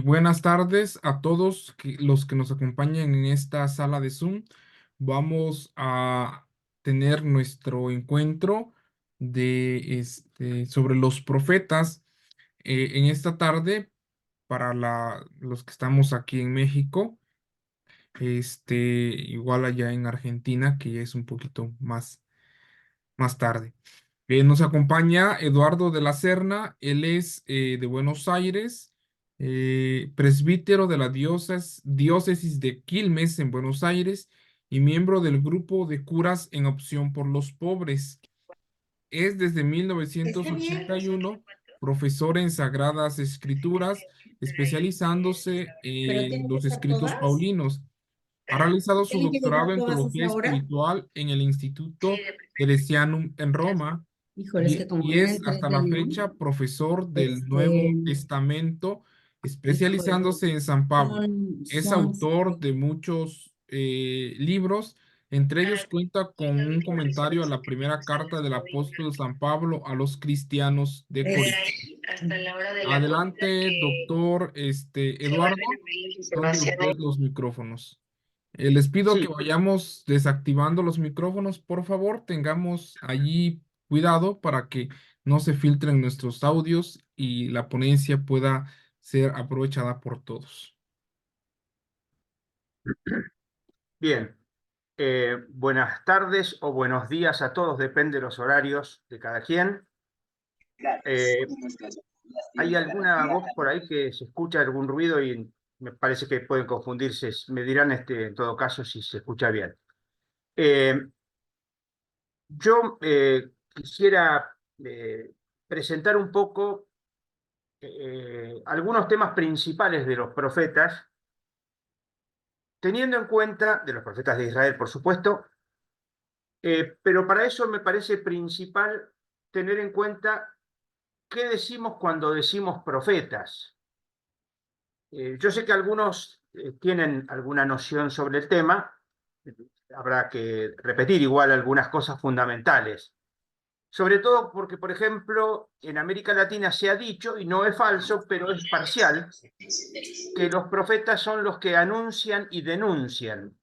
Buenas tardes a todos los que nos acompañan en esta sala de Zoom. Vamos a tener nuestro encuentro sobre los profetas en esta tarde para los que estamos aquí en México, igual allá en Argentina, que ya es un poquito más tarde. Nos acompaña Eduardo de la Serna, él es de Buenos Aires, presbítero de la diócesis de Quilmes en Buenos Aires y miembro del grupo de curas en opción por los pobres. Es desde Está bien, 1981 profesor en Sagradas Escrituras, especializándose pero en tienen que los estar escritos todas. paulinos. Ha realizado su ¿Tienen que doctorado dejar en todas así teología ahora? espiritual en el Instituto Teresianum en Roma Híjole, es que como y es viven tres hasta de la ayuno, fecha profesor del este, Nuevo Testamento, híjole, especializándose en San Pablo. Es son, autor de muchos libros, entre ellos cuenta con un comentario a la primera carta del apóstol San Pablo a los cristianos de Corinto. hasta la hora de la comida Adelante, que doctor se van Eduardo, a abrir y se son de vacian. usted los micrófonos. Les pido que Sí, vayamos desactivando los micrófonos, por favor, tengamos allí cuidado para que no se filtren nuestros audios y la ponencia pueda ser aprovechada por todos. bien. Buenas tardes o buenos días a todos, depende de los horarios de cada quien. Eh, Hay alguna voz por ahí que se escucha algún ruido y me parece que pueden confundirse. Me dirán en todo caso si se escucha bien. Eh, yo quisiera presentar un poco algunos temas principales de los profetas, teniendo en cuenta, de los profetas de Israel, por supuesto. Pero para eso me parece principal tener en cuenta qué decimos cuando decimos profetas. Yo sé que algunos tienen alguna noción sobre el tema, habrá que repetir igual algunas cosas fundamentales. Sobre todo porque, por ejemplo, en América Latina se ha dicho, y no es falso, pero es parcial, que los profetas son los que anuncian y denuncian,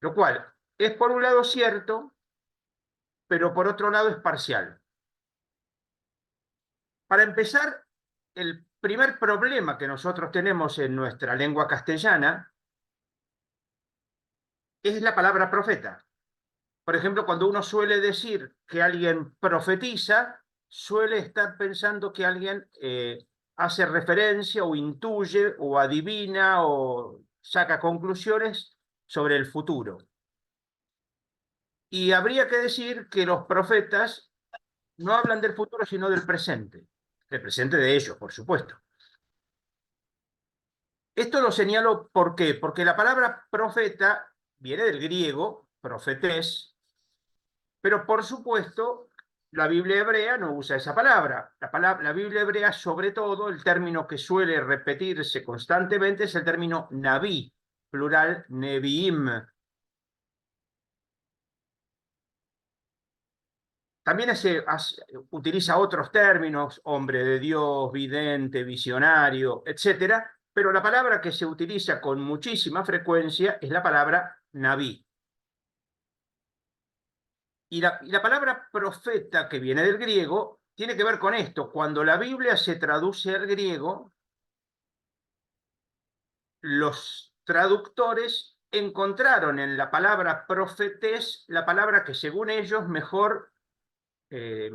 lo cual es por un lado cierto, pero por otro lado es parcial. Para empezar, el primer problema que nosotros tenemos en nuestra lengua castellana es la palabra profeta. Por ejemplo, cuando uno suele decir que alguien profetiza, suele estar pensando que alguien hace referencia o intuye o adivina o saca conclusiones sobre el futuro. Y habría que decir que los profetas no hablan del futuro, sino del presente de ellos, por supuesto. Esto lo señalo ¿por qué? Porque la palabra profeta viene del griego, profetés, pero por supuesto la Biblia hebrea no usa esa palabra. La Biblia hebrea, sobre todo, el término que suele repetirse constantemente es el término naví, plural neviim. También utiliza otros términos, hombre de Dios, vidente, visionario, etcétera, pero la palabra que se utiliza con muchísima frecuencia es la palabra naví. Y la palabra profeta, que viene del griego, tiene que ver con esto. Cuando la Biblia se traduce al griego, los traductores encontraron en la palabra profetés la palabra que según ellos eh,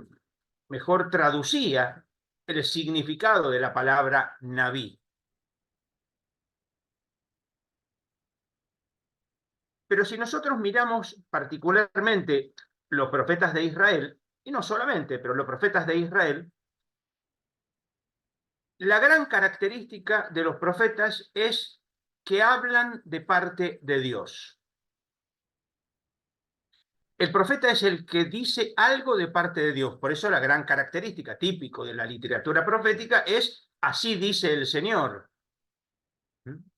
mejor traducía el significado de la palabra naví. Pero si nosotros miramos particularmente los profetas de Israel, y no solamente, pero los profetas de Israel, la gran característica de los profetas es que hablan de parte de Dios. El profeta es el que dice algo de parte de Dios. Por eso la gran característica típico de la literatura profética es así dice el Señor.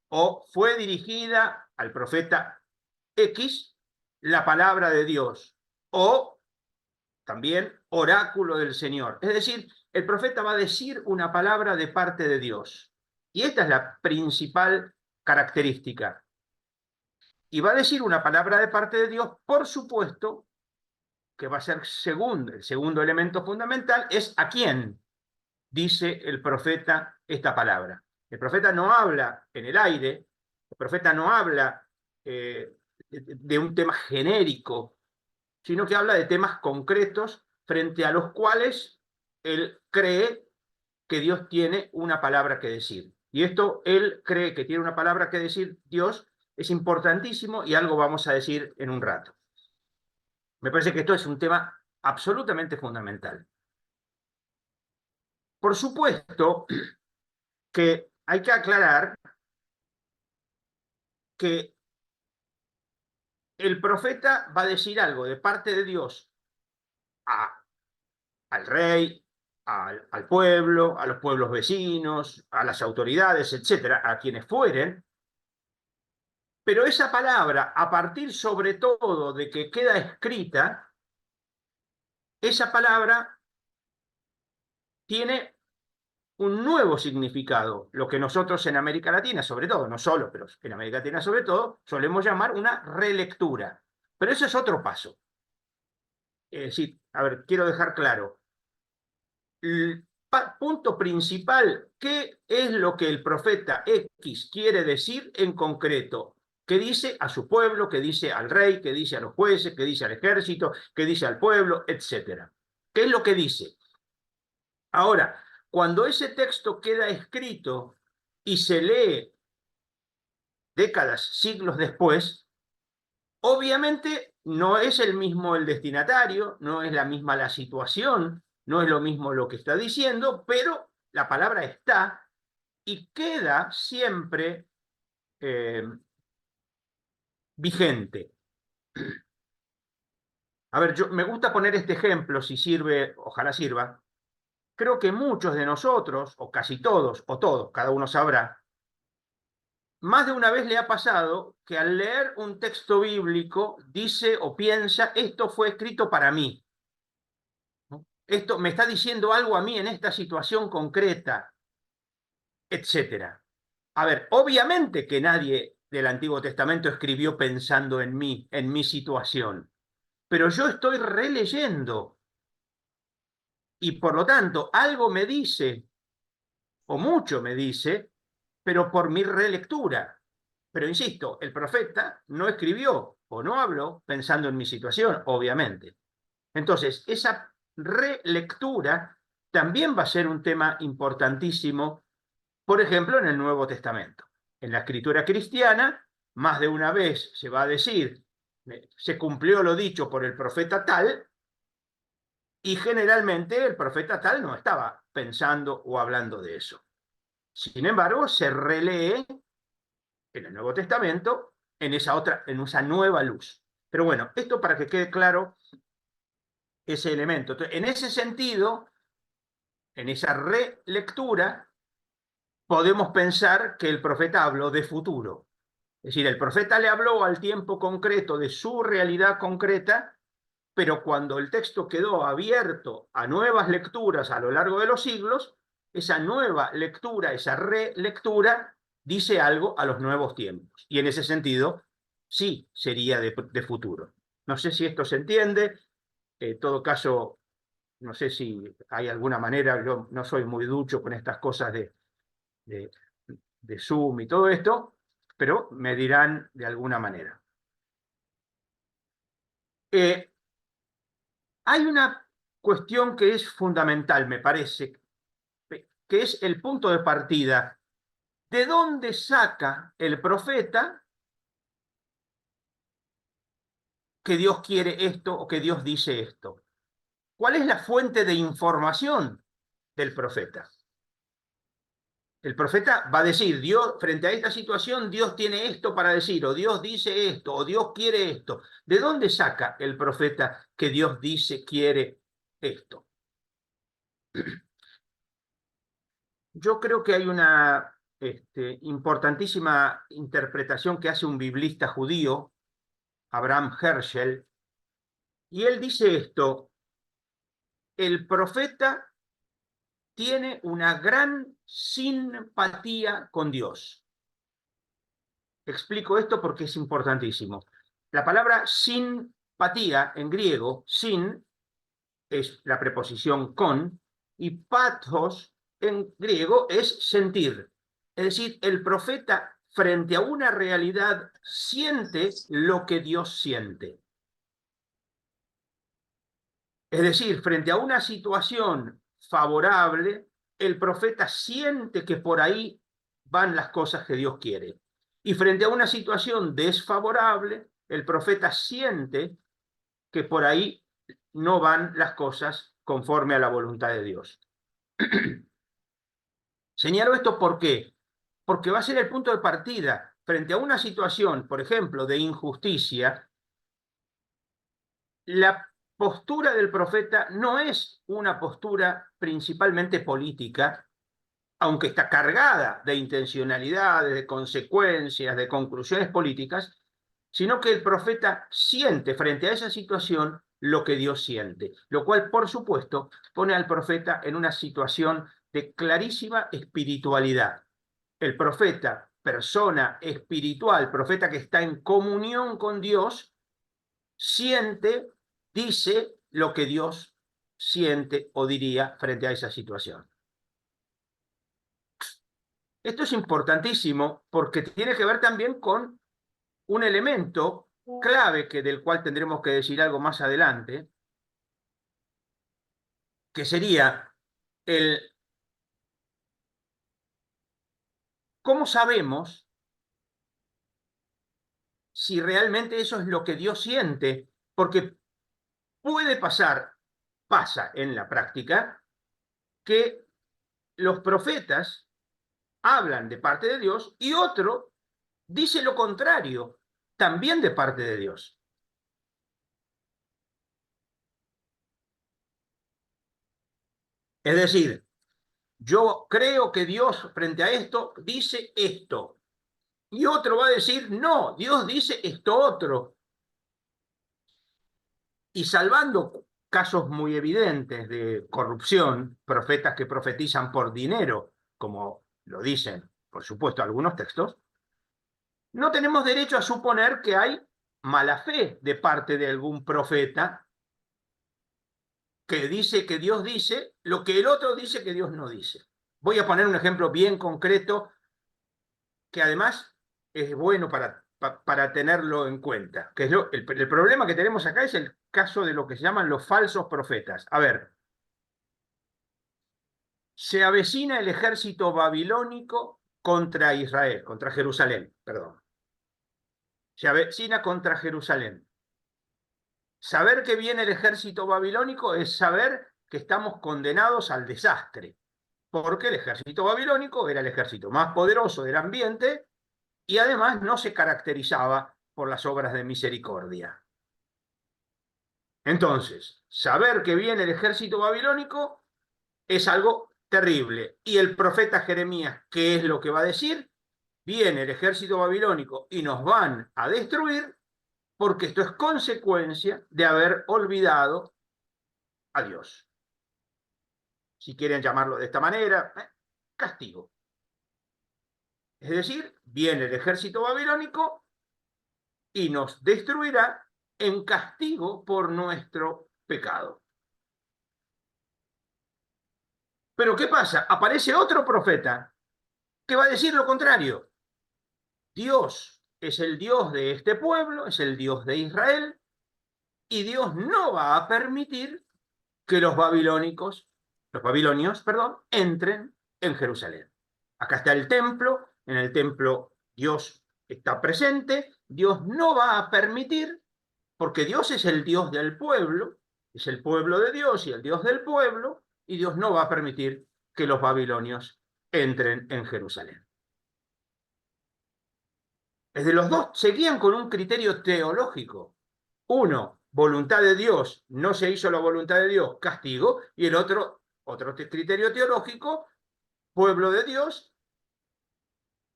O fue dirigida al profeta X la palabra de Dios. O también oráculo del Señor. Es decir, el profeta va a decir una palabra de parte de Dios. Y esta es la principal característica. Y va a decir una palabra de parte de Dios, por supuesto, que va a ser el segundo elemento fundamental, es a quién dice el profeta esta palabra. El profeta no habla en el aire, el profeta no habla de un tema genérico, sino que habla de temas concretos frente a los cuales él cree que Dios tiene una palabra que decir. Y esto, él cree que tiene una palabra que decir Dios, es importantísimo y algo vamos a decir en un rato. Me parece que esto es un tema absolutamente fundamental. Por supuesto que hay que aclarar que el profeta va a decir algo de parte de Dios al rey, al pueblo, a los pueblos vecinos, a las autoridades, etcétera, a quienes fueren, pero esa palabra, a partir sobre todo de que queda escrita, esa palabra tiene un nuevo significado, lo que nosotros en América Latina, sobre todo, no solo, pero en América Latina sobre todo, solemos llamar una relectura. Pero eso es otro paso. Es decir, a ver, quiero dejar claro. El punto principal, ¿qué es lo que el profeta X quiere decir en concreto? ¿Qué dice a su pueblo? ¿Qué dice al rey? ¿Qué dice a los jueces? ¿Qué dice al ejército? ¿Qué dice al pueblo? Etcétera. ¿Qué es lo que dice? Ahora, cuando ese texto queda escrito y se lee décadas, siglos después, obviamente no es el mismo el destinatario, no es la misma la situación, no es lo mismo lo que está diciendo, pero la palabra está y queda siempre vigente. A ver, me gusta poner este ejemplo, si sirve, ojalá sirva. Creo que muchos de nosotros, o casi todos, o todos, cada uno sabrá, más de una vez le ha pasado que al leer un texto bíblico dice o piensa, esto fue escrito para mí. Esto me está diciendo algo a mí en esta situación concreta, etcétera. A ver, obviamente que nadie del Antiguo Testamento escribió pensando en mí, en mi situación, pero yo estoy releyendo y por lo tanto algo me dice, o mucho me dice, pero por mi relectura. Pero insisto, el profeta no escribió o no habló pensando en mi situación, obviamente. Entonces, esa relectura también va a ser un tema importantísimo, por ejemplo, en el Nuevo Testamento. En la escritura cristiana, más de una vez se va a decir, se cumplió lo dicho por el profeta tal, y generalmente el profeta tal no estaba pensando o hablando de eso. Sin embargo, se relee en el Nuevo Testamento en esa nueva luz. Pero bueno, esto para que quede claro ese elemento. Entonces, en ese sentido, en esa relectura, podemos pensar que el profeta habló de futuro. Es decir, el profeta le habló al tiempo concreto de su realidad concreta, pero cuando el texto quedó abierto a nuevas lecturas a lo largo de los siglos, esa nueva lectura, esa relectura, dice algo a los nuevos tiempos. Y en ese sentido, sí, sería de futuro. No sé si esto se entiende. En todo caso, no sé si hay alguna manera, yo no soy muy ducho con estas cosas de, de Zoom y todo esto, pero me dirán de alguna manera. Hay una cuestión que es fundamental, me parece, que es el punto de partida. ¿De dónde saca el profeta que Dios quiere esto o que Dios dice esto? ¿Cuál es la fuente de información del profeta? El profeta va a decir, Dios, frente a esta situación, Dios tiene esto para decir, o Dios dice esto, o Dios quiere esto. ¿De dónde saca el profeta que Dios dice, quiere esto? Yo creo que hay una importantísima interpretación que hace un biblista judío, Abraham Herschel, y él dice esto: el profeta tiene una gran simpatía con Dios. Explico esto porque es importantísimo. La palabra simpatía en griego, sin, es la preposición con, y pathos en griego es sentir. Es decir, el profeta frente a una realidad siente lo que Dios siente. Es decir, frente a una situación favorable, el profeta siente que por ahí van las cosas que Dios quiere. Y frente a una situación desfavorable, el profeta siente que por ahí no van las cosas conforme a la voluntad de Dios. Señalo esto ¿por qué? Porque va a ser el punto de partida. Frente a una situación, por ejemplo, de injusticia, la postura del profeta no es una postura principalmente política, aunque está cargada de intencionalidades, de consecuencias, de conclusiones políticas, sino que el profeta siente frente a esa situación lo que Dios siente, lo cual, por supuesto, pone al profeta en una situación de clarísima espiritualidad. El profeta, persona espiritual, profeta que está en comunión con Dios, siente, dice lo que Dios siente o diría frente a esa situación. Esto es importantísimo porque tiene que ver también con un elemento clave del cual tendremos que decir algo más adelante, que sería el cómo sabemos si realmente eso es lo que Dios siente, porque puede pasar, pasa en la práctica, que los profetas hablan de parte de Dios y otro dice lo contrario, también de parte de Dios. Es decir, yo creo que Dios frente a esto dice esto. Y otro va a decir, no, Dios dice esto otro. Y salvando casos muy evidentes de corrupción, profetas que profetizan por dinero, como lo dicen, por supuesto, algunos textos, no tenemos derecho a suponer que hay mala fe de parte de algún profeta que dice que Dios dice lo que el otro dice que Dios no dice. Voy a poner un ejemplo bien concreto que además es bueno para tenerlo en cuenta. Que es el problema que tenemos acá es el caso de lo que se llaman los falsos profetas. A ver, se avecina el ejército babilónico contra Israel, contra Jerusalén, perdón. Se avecina contra Jerusalén. Saber que viene el ejército babilónico es saber que estamos condenados al desastre, porque el ejército babilónico era el ejército más poderoso del ambiente y además no se caracterizaba por las obras de misericordia. Entonces, saber que viene el ejército babilónico es algo terrible. Y el profeta Jeremías, ¿qué es lo que va a decir? Viene el ejército babilónico y nos van a destruir porque esto es consecuencia de haber olvidado a Dios. Si quieren llamarlo de esta manera, castigo. Es decir, viene el ejército babilónico y nos destruirá en castigo por nuestro pecado. Pero ¿qué pasa? Aparece otro profeta que va a decir lo contrario. Dios es el Dios de este pueblo, es el Dios de Israel, y Dios no va a permitir que los babilonios, entren en Jerusalén. Acá está el templo, en el templo Dios está presente, Dios no va a permitir, porque Dios es el Dios del pueblo, es el pueblo de Dios y el Dios del pueblo, y Dios no va a permitir que los babilonios entren en Jerusalén. Desde los dos seguían con un criterio teológico. Uno, voluntad de Dios, no se hizo la voluntad de Dios, castigo, y el otro criterio teológico, pueblo de Dios,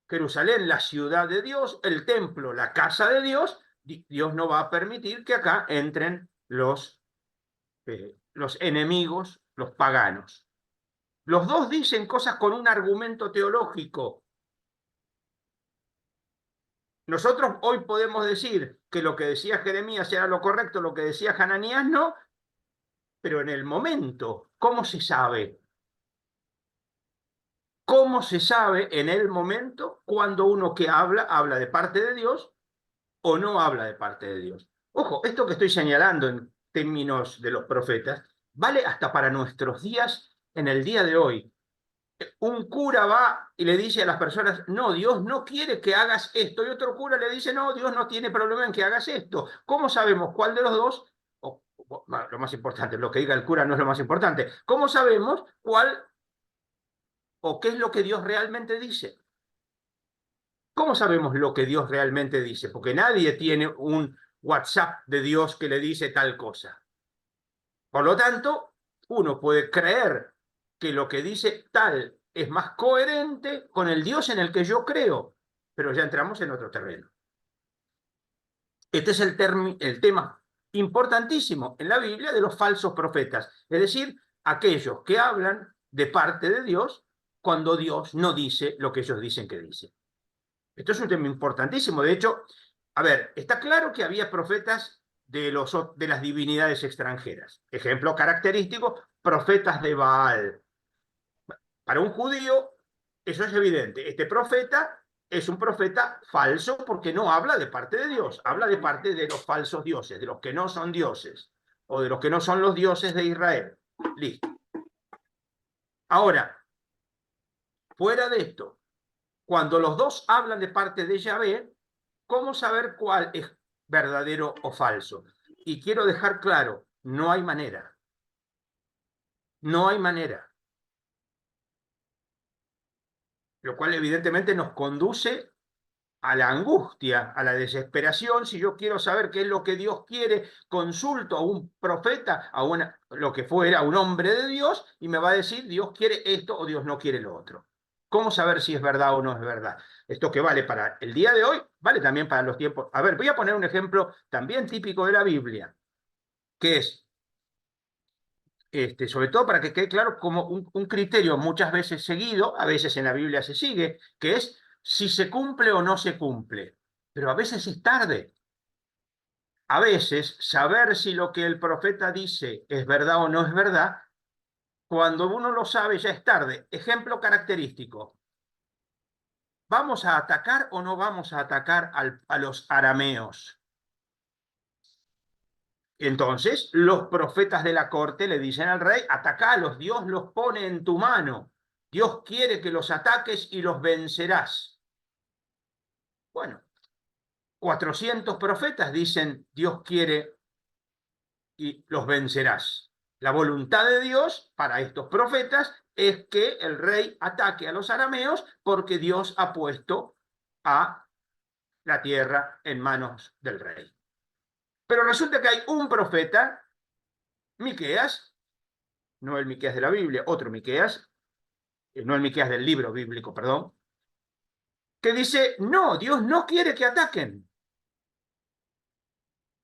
Jerusalén, la ciudad de Dios, el templo, la casa de Dios, Dios no va a permitir que acá entren los enemigos, los paganos. Los dos dicen cosas con un argumento teológico. Nosotros hoy podemos decir que lo que decía Jeremías era lo correcto, lo que decía Hananías no, pero en el momento, ¿cómo se sabe? ¿Cómo se sabe en el momento cuando uno que habla de parte de Dios o no habla de parte de Dios? Ojo, esto que estoy señalando en términos de los profetas, vale hasta para nuestros días en el día de hoy. Un cura va y le dice a las personas, no, Dios no quiere que hagas esto, y otro cura le dice, no, Dios no tiene problema en que hagas esto. ¿Cómo sabemos cuál de los dos, lo más importante, lo que diga el cura no es lo más importante, cómo sabemos cuál o qué es lo que Dios realmente dice? ¿Cómo sabemos lo que Dios realmente dice? Porque nadie tiene un WhatsApp de Dios que le dice tal cosa. Por lo tanto, uno puede creer que lo que dice tal es más coherente con el Dios en el que yo creo, pero ya entramos en otro terreno. Este es el tema importantísimo en la Biblia de los falsos profetas, es decir, aquellos que hablan de parte de Dios cuando Dios no dice lo que ellos dicen que dice. Esto es un tema importantísimo. De hecho, a ver, está claro que había profetas de las divinidades extranjeras. Ejemplo característico, profetas de Baal. Para un judío, eso es evidente. Este profeta es un profeta falso porque no habla de parte de Dios, habla de parte de los falsos dioses, de los que no son dioses, o de los que no son los dioses de Israel. Listo. Ahora, fuera de esto, cuando los dos hablan de parte de Yahvé, ¿cómo saber cuál es verdadero o falso? Y quiero dejar claro, no hay manera. No hay manera. Lo cual evidentemente nos conduce a la angustia, a la desesperación. Si yo quiero saber qué es lo que Dios quiere, consulto a un profeta, lo que fuera, a un hombre de Dios, y me va a decir, Dios quiere esto o Dios no quiere lo otro. ¿Cómo saber si es verdad o no es verdad? Esto que vale para el día de hoy, vale también para los tiempos. A ver, voy a poner un ejemplo también típico de la Biblia, que es, sobre todo para que quede claro, como un criterio muchas veces seguido, a veces en la Biblia se sigue, que es si se cumple o no se cumple. Pero a veces es tarde. A veces saber si lo que el profeta dice es verdad o no es verdad, cuando uno lo sabe ya es tarde. Ejemplo característico. ¿Vamos a atacar o no vamos a atacar a los arameos? Entonces, los profetas de la corte le dicen al rey, atacalos, Dios los pone en tu mano. Dios quiere que los ataques y los vencerás. Bueno, 400 profetas dicen, Dios quiere y los vencerás. La voluntad de Dios para estos profetas es que el rey ataque a los arameos porque Dios ha puesto a la tierra en manos del rey. Pero resulta que hay un profeta, Miqueas, no el Miqueas de la Biblia, otro Miqueas, no el Miqueas del libro bíblico, perdón, que dice, no, Dios no quiere que ataquen.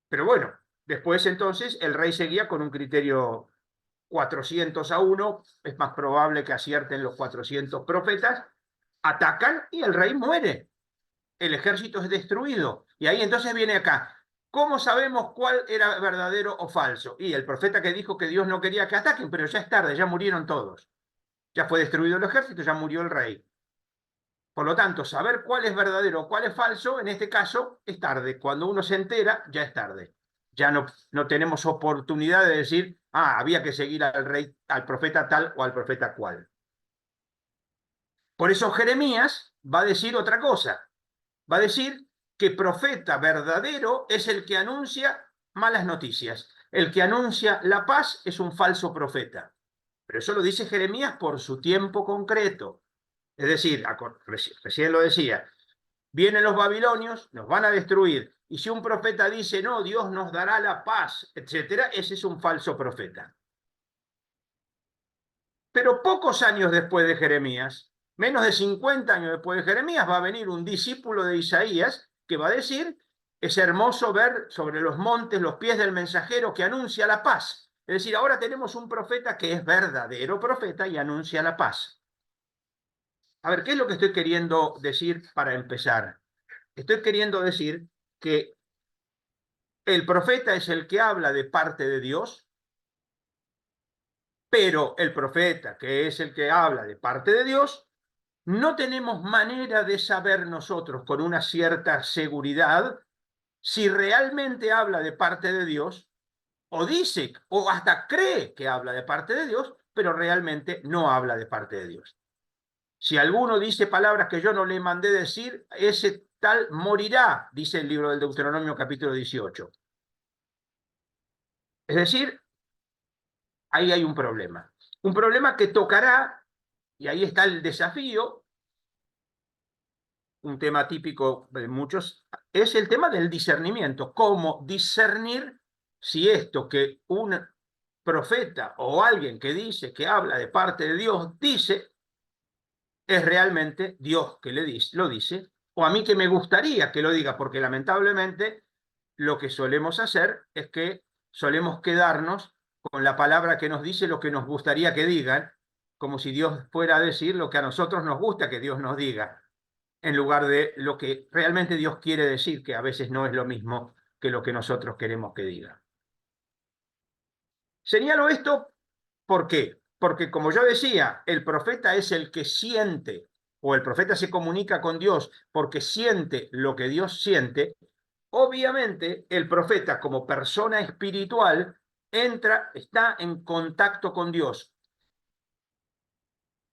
Pero bueno, después entonces el rey seguía con un criterio 400-1, es más probable que acierten los 400 profetas, atacan y el rey muere. El ejército es destruido. Y ahí entonces viene acá. ¿Cómo sabemos cuál era verdadero o falso? Y el profeta que dijo que Dios no quería que ataquen, pero ya es tarde, ya murieron todos. Ya fue destruido el ejército, ya murió el rey. Por lo tanto, saber cuál es verdadero o cuál es falso, en este caso, es tarde. Cuando uno se entera, ya es tarde. Ya no tenemos oportunidad de decir, había que seguir al rey, al profeta tal o al profeta cual. Por eso Jeremías va a decir otra cosa. Va a decir que profeta verdadero es el que anuncia malas noticias. El que anuncia la paz es un falso profeta. Pero eso lo dice Jeremías por su tiempo concreto. Es decir, recién lo decía, vienen los babilonios, nos van a destruir. Y si un profeta dice, no, Dios nos dará la paz, etc., ese es un falso profeta. Pero pocos años después de Jeremías, menos de 50 años después de Jeremías, va a venir un discípulo de Isaías que va a decir, es hermoso ver sobre los montes los pies del mensajero que anuncia la paz. Es decir, ahora tenemos un profeta que es verdadero profeta y anuncia la paz. A ver, ¿qué es lo que estoy queriendo decir para empezar? Estoy queriendo decir que el profeta es el que habla de parte de Dios, pero el profeta, que es el que habla de parte de Dios, no tenemos manera de saber nosotros con una cierta seguridad si realmente habla de parte de Dios o dice o hasta cree que habla de parte de Dios, pero realmente no habla de parte de Dios. Si alguno dice palabras que yo no le mandé decir, ese tal morirá, dice el libro del Deuteronomio capítulo 18. Es decir, ahí hay un problema. Un problema que tocará, y ahí está el desafío, un tema típico de muchos, es el tema del discernimiento. Cómo discernir si esto que un profeta o alguien que dice, que habla de parte de Dios, dice, es realmente Dios que lo dice, o a mí que me gustaría que lo diga, porque lamentablemente lo que solemos hacer es que solemos quedarnos con la palabra que nos dice lo que nos gustaría que digan, como si Dios fuera a decir lo que a nosotros nos gusta que Dios nos diga, en lugar de lo que realmente Dios quiere decir, que a veces no es lo mismo que lo que nosotros queremos que diga. Señalo esto, ¿por qué? Porque como yo decía, el profeta es el que siente, o el profeta se comunica con Dios porque siente lo que Dios siente. Obviamente, el profeta como persona espiritual está en contacto con Dios,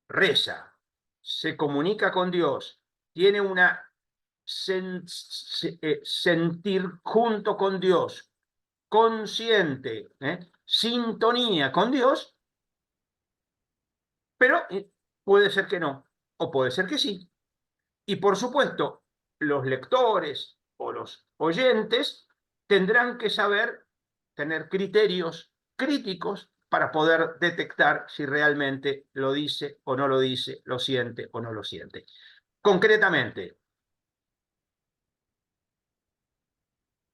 reza, se comunica con Dios, tiene una sentir junto con Dios, consciente, sintonía con Dios, pero puede ser que no, o puede ser que sí. Y por supuesto, los lectores o los oyentes tendrán que saber tener criterios críticos para poder detectar si realmente lo dice o no lo dice, lo siente o no lo siente. Concretamente,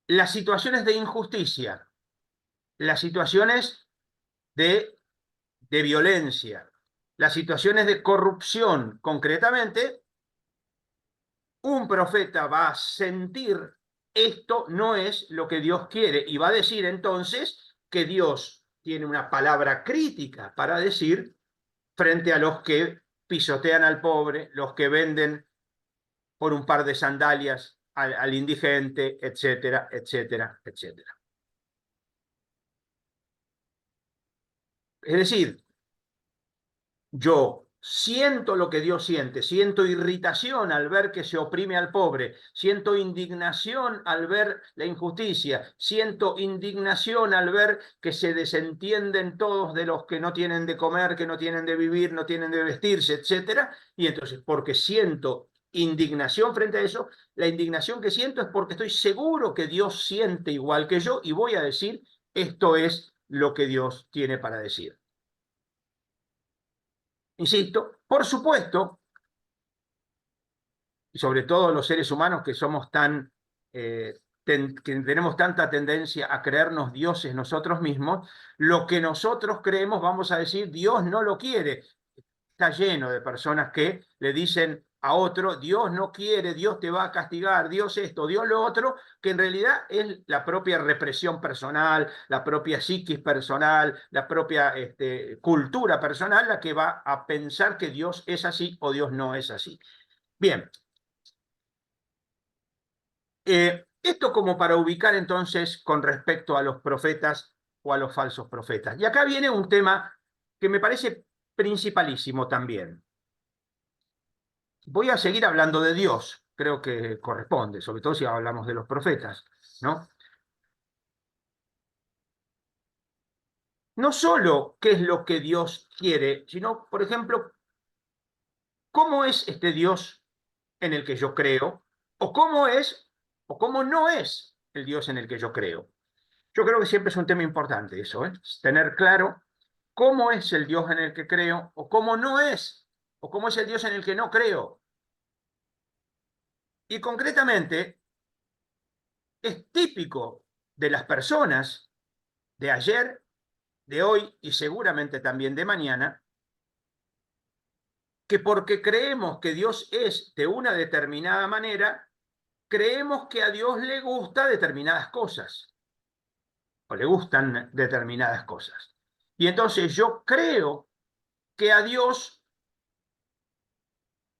las situaciones de injusticia, las situaciones de violencia, las situaciones de corrupción, concretamente, un profeta va a sentir esto no es lo que Dios quiere y va a decir entonces que Dios tiene una palabra crítica para decir frente a los que pisotean al pobre, los que venden por un par de sandalias al indigente, etcétera, etcétera, etcétera. Es decir, yo siento lo que Dios siente, siento irritación al ver que se oprime al pobre, siento indignación al ver la injusticia, siento indignación al ver que se desentienden todos de los que no tienen de comer, que no tienen de vivir, no tienen de vestirse, etcétera. Y entonces, porque siento indignación frente a eso, la indignación que siento es porque estoy seguro que Dios siente igual que yo y voy a decir, esto es lo que Dios tiene para decir. Insisto, por supuesto, y sobre todo los seres humanos que somos que tenemos tanta tendencia a creernos dioses nosotros mismos, lo que nosotros creemos, vamos a decir, Dios no lo quiere. Está lleno de personas que le dicen a otro, Dios no quiere, Dios te va a castigar, Dios esto, Dios lo otro, que en realidad es la propia represión personal, la propia psiquis personal, la propia cultura personal la que va a pensar que Dios es así o Dios no es así. Bien, esto como para ubicar entonces con respecto a los profetas o a los falsos profetas. Y acá viene un tema que me parece principalísimo también. Voy a seguir hablando de Dios, creo que corresponde, sobre todo si hablamos de los profetas, ¿no? No solo qué es lo que Dios quiere, sino, por ejemplo, cómo es este Dios en el que yo creo, o cómo es, o cómo no es el Dios en el que yo creo. Yo creo que siempre es un tema importante eso, ¿eh? Tener claro cómo es el Dios en el que creo, o cómo no es, o cómo es el Dios en el que no creo. Y concretamente, es típico de las personas de ayer, de hoy y seguramente también de mañana, que porque creemos que Dios es de una determinada manera, creemos que a Dios le gusta determinadas cosas, o le gustan determinadas cosas. Y entonces yo creo que a Dios,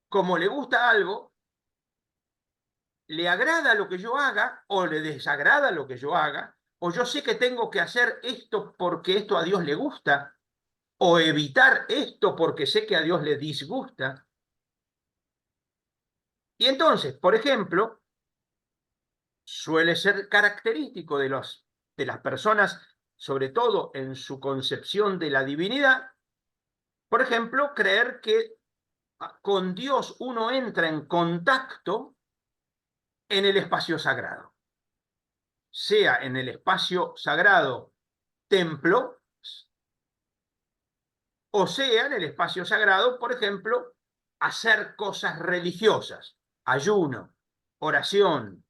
como le gusta algo, le agrada lo que yo haga, o le desagrada lo que yo haga, o yo sé que tengo que hacer esto porque esto a Dios le gusta, o evitar esto porque sé que a Dios le disgusta. Y entonces, por ejemplo, suele ser característico de las personas, sobre todo en su concepción de la divinidad, por ejemplo, creer que con Dios uno entra en contacto en el espacio sagrado, sea en el espacio sagrado templo, o sea en el espacio sagrado, por ejemplo, hacer cosas religiosas, ayuno, oración,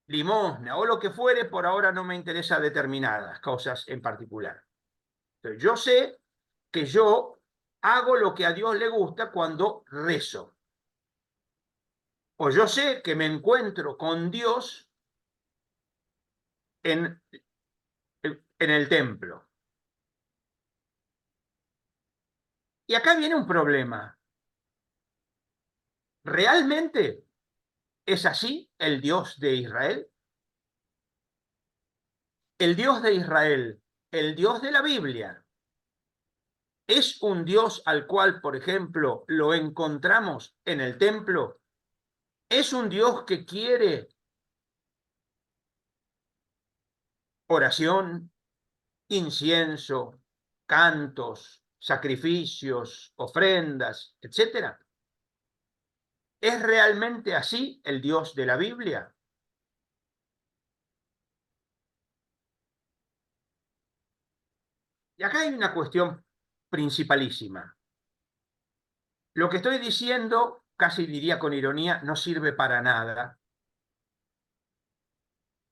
limosna o lo que fuere. Por ahora no me interesa determinadas cosas en particular. Entonces, yo sé que yo hago lo que a Dios le gusta cuando rezo. O yo sé que me encuentro con Dios en el templo. Y acá viene un problema. ¿Realmente es así el Dios de Israel? El Dios de Israel, el Dios de la Biblia, ¿es un Dios al cual, por ejemplo, lo encontramos en el templo? ¿Es un Dios que quiere oración, incienso, cantos, sacrificios, ofrendas, etcétera? ¿Es realmente así el Dios de la Biblia? Y acá hay una cuestión principalísima. Lo que estoy diciendo, casi diría con ironía, no sirve para nada,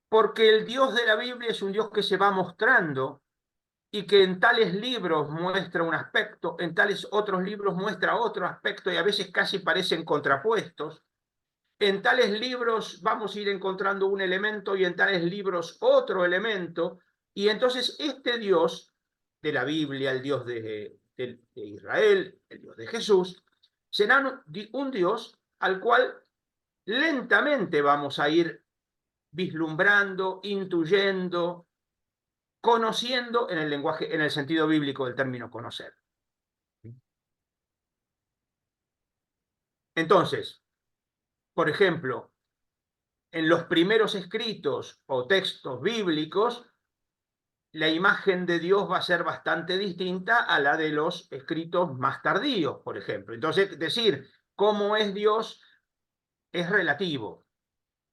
porque el Dios de la Biblia es un Dios que se va mostrando y que en tales libros muestra un aspecto, en tales otros libros muestra otro aspecto y a veces casi parecen contrapuestos. En tales libros vamos a ir encontrando un elemento y en tales libros otro elemento. Y entonces este Dios de la Biblia, el Dios de Israel, el Dios de Jesús, será un Dios al cual lentamente vamos a ir vislumbrando, intuyendo, conociendo en el lenguaje, en el sentido bíblico del término conocer. Entonces, por ejemplo, en los primeros escritos o textos bíblicos, la imagen de Dios va a ser bastante distinta a la de los escritos más tardíos, por ejemplo. Entonces, decir cómo es Dios es relativo,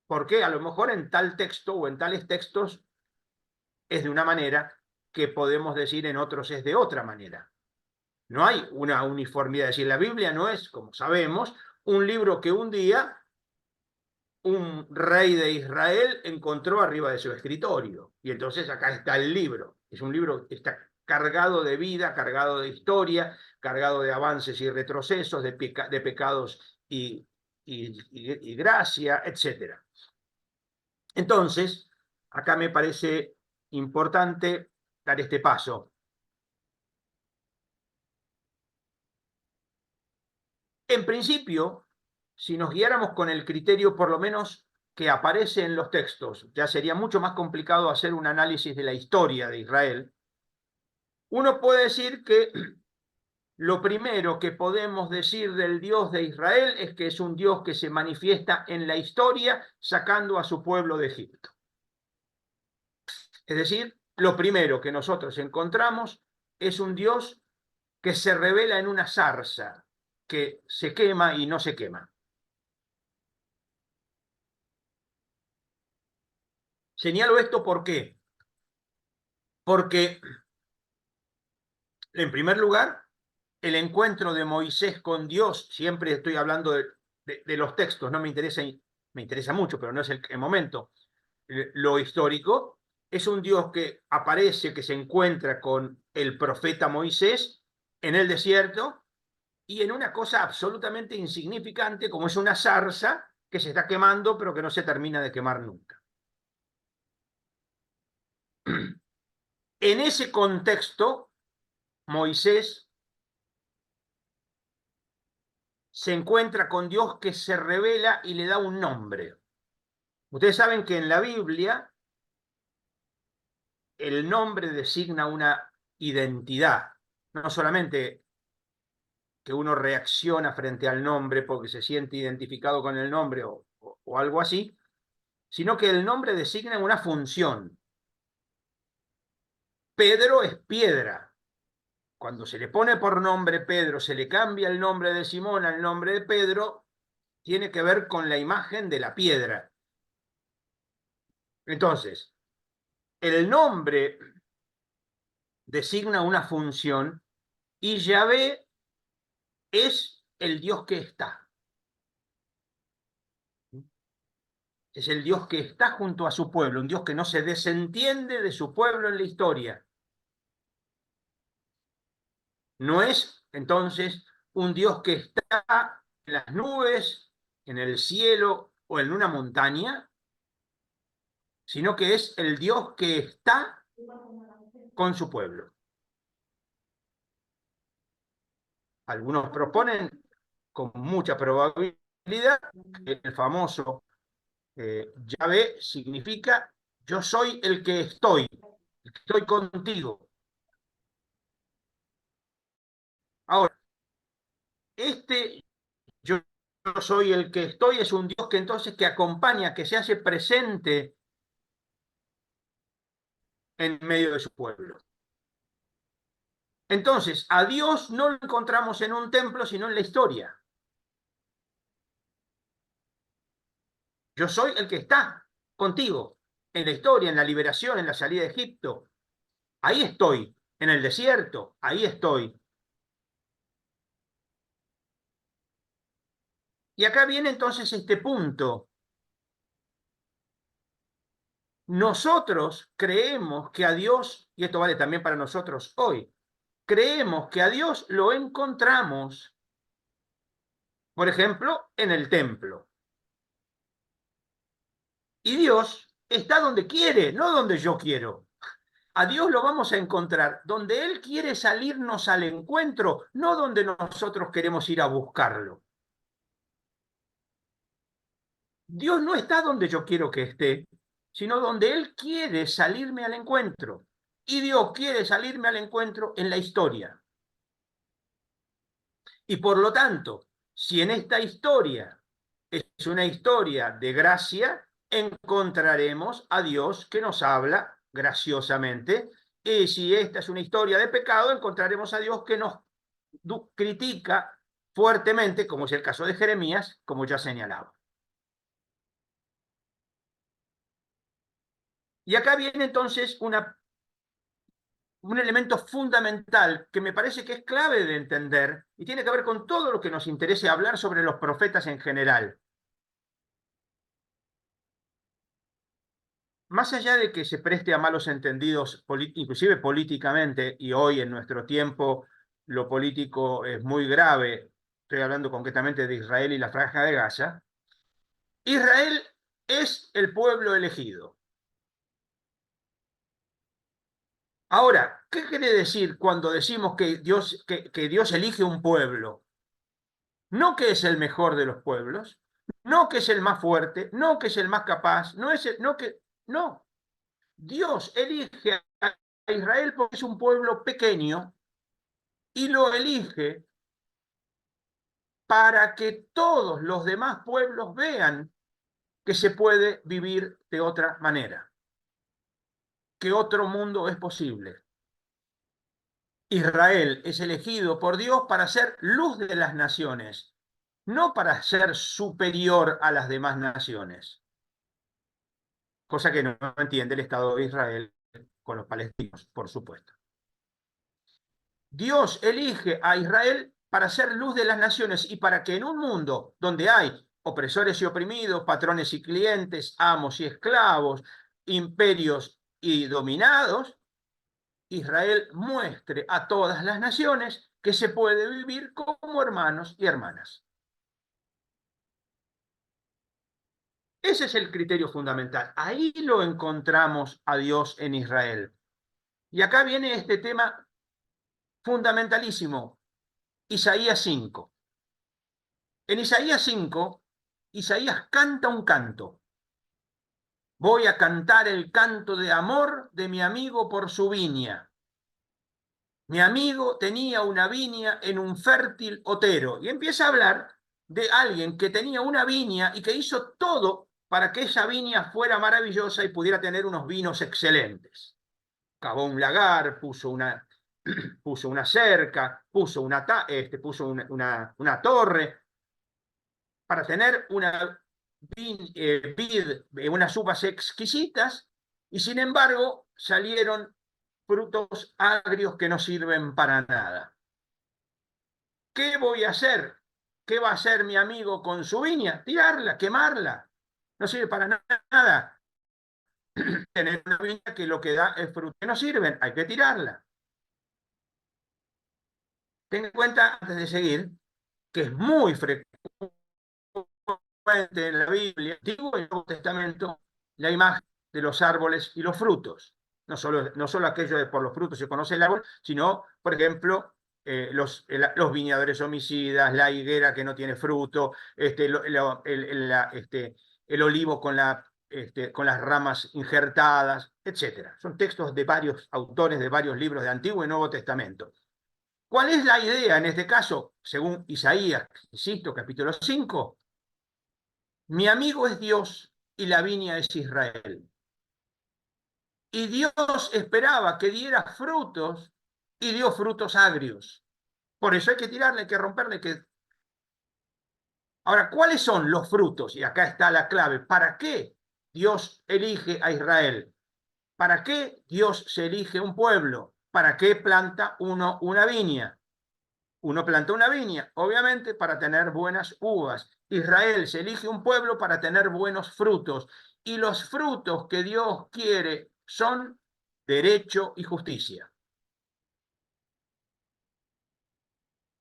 porque a lo mejor en tal texto o en tales textos es de una manera que podemos decir en otros es de otra manera. No hay una uniformidad. Es decir, la Biblia no es, como sabemos, un libro que un día un rey de Israel encontró arriba de su escritorio. Y entonces acá está el libro. Es un libro que está cargado de vida, cargado de historia, cargado de avances y retrocesos, de pecados y gracia, etc. Entonces, acá me parece importante dar este paso. En principio, si nos guiáramos con el criterio por lo menos que aparece en los textos, ya sería mucho más complicado hacer un análisis de la historia de Israel. Uno puede decir que lo primero que podemos decir del Dios de Israel es que es un Dios que se manifiesta en la historia sacando a su pueblo de Egipto. Es decir, lo primero que nosotros encontramos es un Dios que se revela en una zarza que se quema y no se quema. Señalo esto ¿por qué? Porque, en primer lugar, el encuentro de Moisés con Dios, siempre estoy hablando de los textos, no me interesa, me interesa mucho, pero no es el momento, lo histórico, es un Dios que aparece, que se encuentra con el profeta Moisés en el desierto y en una cosa absolutamente insignificante como es una zarza que se está quemando pero que no se termina de quemar nunca. En ese contexto, Moisés se encuentra con Dios que se revela y le da un nombre. Ustedes saben que en la Biblia el nombre designa una identidad, no solamente que uno reacciona frente al nombre porque se siente identificado con el nombre o algo así, sino que el nombre designa una función. Pedro es piedra. Cuando se le pone por nombre Pedro, se le cambia el nombre de Simón al nombre de Pedro, tiene que ver con la imagen de la piedra. Entonces, el nombre designa una función y Yahvé es el Dios que está. Es el Dios que está junto a su pueblo, un Dios que no se desentiende de su pueblo en la historia. No es, entonces, un Dios que está en las nubes, en el cielo o en una montaña, sino que es el Dios que está con su pueblo. Algunos proponen con mucha probabilidad que el famoso Yahvé significa yo soy el que estoy contigo. Ahora, este yo soy el que estoy es un Dios que entonces que acompaña, que se hace presente en medio de su pueblo. Entonces, a Dios no lo encontramos en un templo, sino en la historia. Yo soy el que está contigo en la historia, en la liberación, en la salida de Egipto. Ahí estoy, en el desierto, ahí estoy. Y acá viene entonces este punto. Nosotros creemos que a Dios, y esto vale también para nosotros hoy, creemos que a Dios lo encontramos, por ejemplo, en el templo. Y Dios está donde quiere, no donde yo quiero. A Dios lo vamos a encontrar donde Él quiere salirnos al encuentro, no donde nosotros queremos ir a buscarlo. Dios no está donde yo quiero que esté, sino donde Él quiere salirme al encuentro. Y Dios quiere salirme al encuentro en la historia. Y por lo tanto, si en esta historia es una historia de gracia, encontraremos a Dios que nos habla graciosamente. Y si esta es una historia de pecado, encontraremos a Dios que nos critica fuertemente, como es el caso de Jeremías, como ya señalaba. Y acá viene entonces un elemento fundamental que me parece que es clave de entender y tiene que ver con todo lo que nos interese hablar sobre los profetas en general. Más allá de que se preste a malos entendidos, inclusive políticamente, y hoy en nuestro tiempo lo político es muy grave, estoy hablando concretamente de Israel y la Franja de Gaza, Israel es el pueblo elegido. Ahora, ¿qué quiere decir cuando decimos que Dios elige un pueblo? No que es el mejor de los pueblos, no que es el más fuerte, no que es el más capaz, no. Dios elige a Israel porque es un pueblo pequeño y lo elige para que todos los demás pueblos vean que se puede vivir de otra manera, que otro mundo es posible. Israel es elegido por Dios para ser luz de las naciones, no para ser superior a las demás naciones. Cosa que no entiende el Estado de Israel con los palestinos, por supuesto. Dios elige a Israel para ser luz de las naciones y para que en un mundo donde hay opresores y oprimidos, patrones y clientes, amos y esclavos, imperios y dominados, Israel muestre a todas las naciones que se puede vivir como hermanos y hermanas. Ese es el criterio fundamental. Ahí lo encontramos a Dios en Israel. Y acá viene este tema fundamentalísimo, Isaías 5. En Isaías 5, Isaías canta un canto. Voy a cantar el canto de amor de mi amigo por su viña. Mi amigo tenía una viña en un fértil otero. Y empieza a hablar de alguien que tenía una viña y que hizo todo para que esa viña fuera maravillosa y pudiera tener unos vinos excelentes. Cavó un lagar, puso una cerca, puso una torre para tener unas uvas exquisitas, y sin embargo salieron frutos agrios que no sirven para nada. ¿Qué voy a hacer? ¿Qué va a hacer mi amigo con su viña? Tirarla, quemarla. No sirve para nada. Tener una viña que lo que da es frutos que no sirven, hay que tirarla. Ten en cuenta, antes de seguir, que es muy frecuente en la Biblia, Antiguo y Nuevo Testamento, la imagen de los árboles y los frutos. No solo aquello de por los frutos se conoce el árbol, sino, por ejemplo, los viñadores homicidas, la higuera que no tiene fruto, el olivo con las ramas injertadas, etc. Son textos de varios autores de varios libros de Antiguo y Nuevo Testamento. ¿Cuál es la idea en este caso? Según Isaías, insisto, capítulo 5, mi amigo es Dios y la viña es Israel. Y Dios esperaba que diera frutos y dio frutos agrios. Por eso hay que tirarle, hay que romperle. Ahora, ¿cuáles son los frutos? Y acá está la clave. ¿Para qué Dios elige a Israel? ¿Para qué Dios se elige un pueblo? ¿Para qué planta uno una viña? Uno planta una viña, obviamente, para tener buenas uvas. Israel se elige un pueblo para tener buenos frutos. Y los frutos que Dios quiere son derecho y justicia.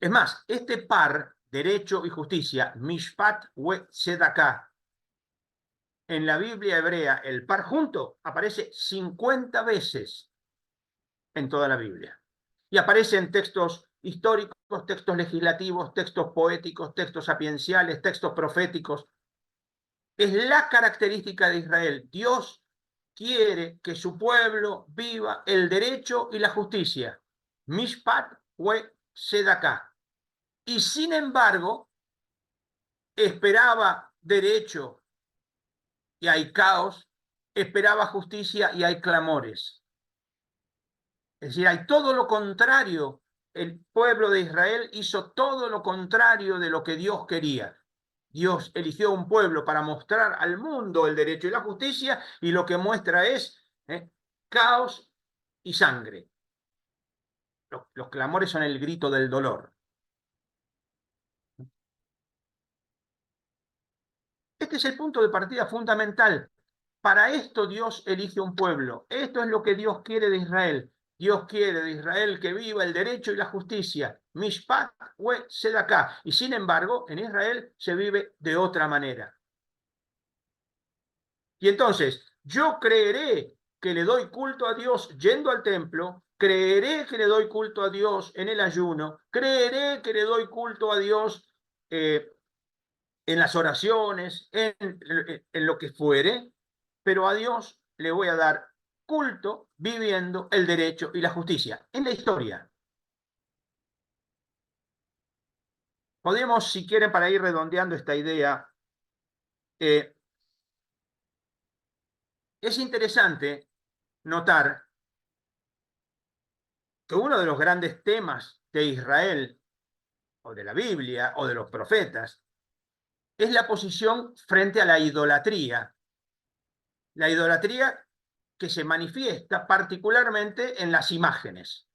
Es más, este par, derecho y justicia, Mishpat we Tzedakah, en la Biblia hebrea, el par junto aparece 50 veces en toda la Biblia. Y aparece en textos históricos, textos legislativos, textos poéticos, textos sapienciales, textos proféticos. Es la característica de Israel. Dios quiere que su pueblo viva el derecho y la justicia. Mishpat we Tzedakah. Y sin embargo, esperaba derecho y hay caos, esperaba justicia y hay clamores. Es decir, hay todo lo contrario. El pueblo de Israel hizo todo lo contrario de lo que Dios quería. Dios eligió un pueblo para mostrar al mundo el derecho y la justicia, y lo que muestra es caos y sangre. Los clamores son el grito del dolor. Este es el punto de partida fundamental. Para esto Dios elige un pueblo. Esto es lo que Dios quiere de Israel. Dios quiere de Israel que viva el derecho y la justicia. Mishpat we Tzedakah. Y sin embargo, en Israel se vive de otra manera. Y entonces, yo creeré que le doy culto a Dios yendo al templo, creeré que le doy culto a Dios en el ayuno, creeré que le doy culto a Dios en las oraciones, en lo que fuere, pero a Dios le voy a dar culto viviendo el derecho y la justicia. En la historia. Podemos, si quieren, para ir redondeando esta idea, es interesante notar que uno de los grandes temas de Israel, o de la Biblia, o de los profetas, es la posición frente a la idolatría. La idolatría que se manifiesta particularmente en las imágenes.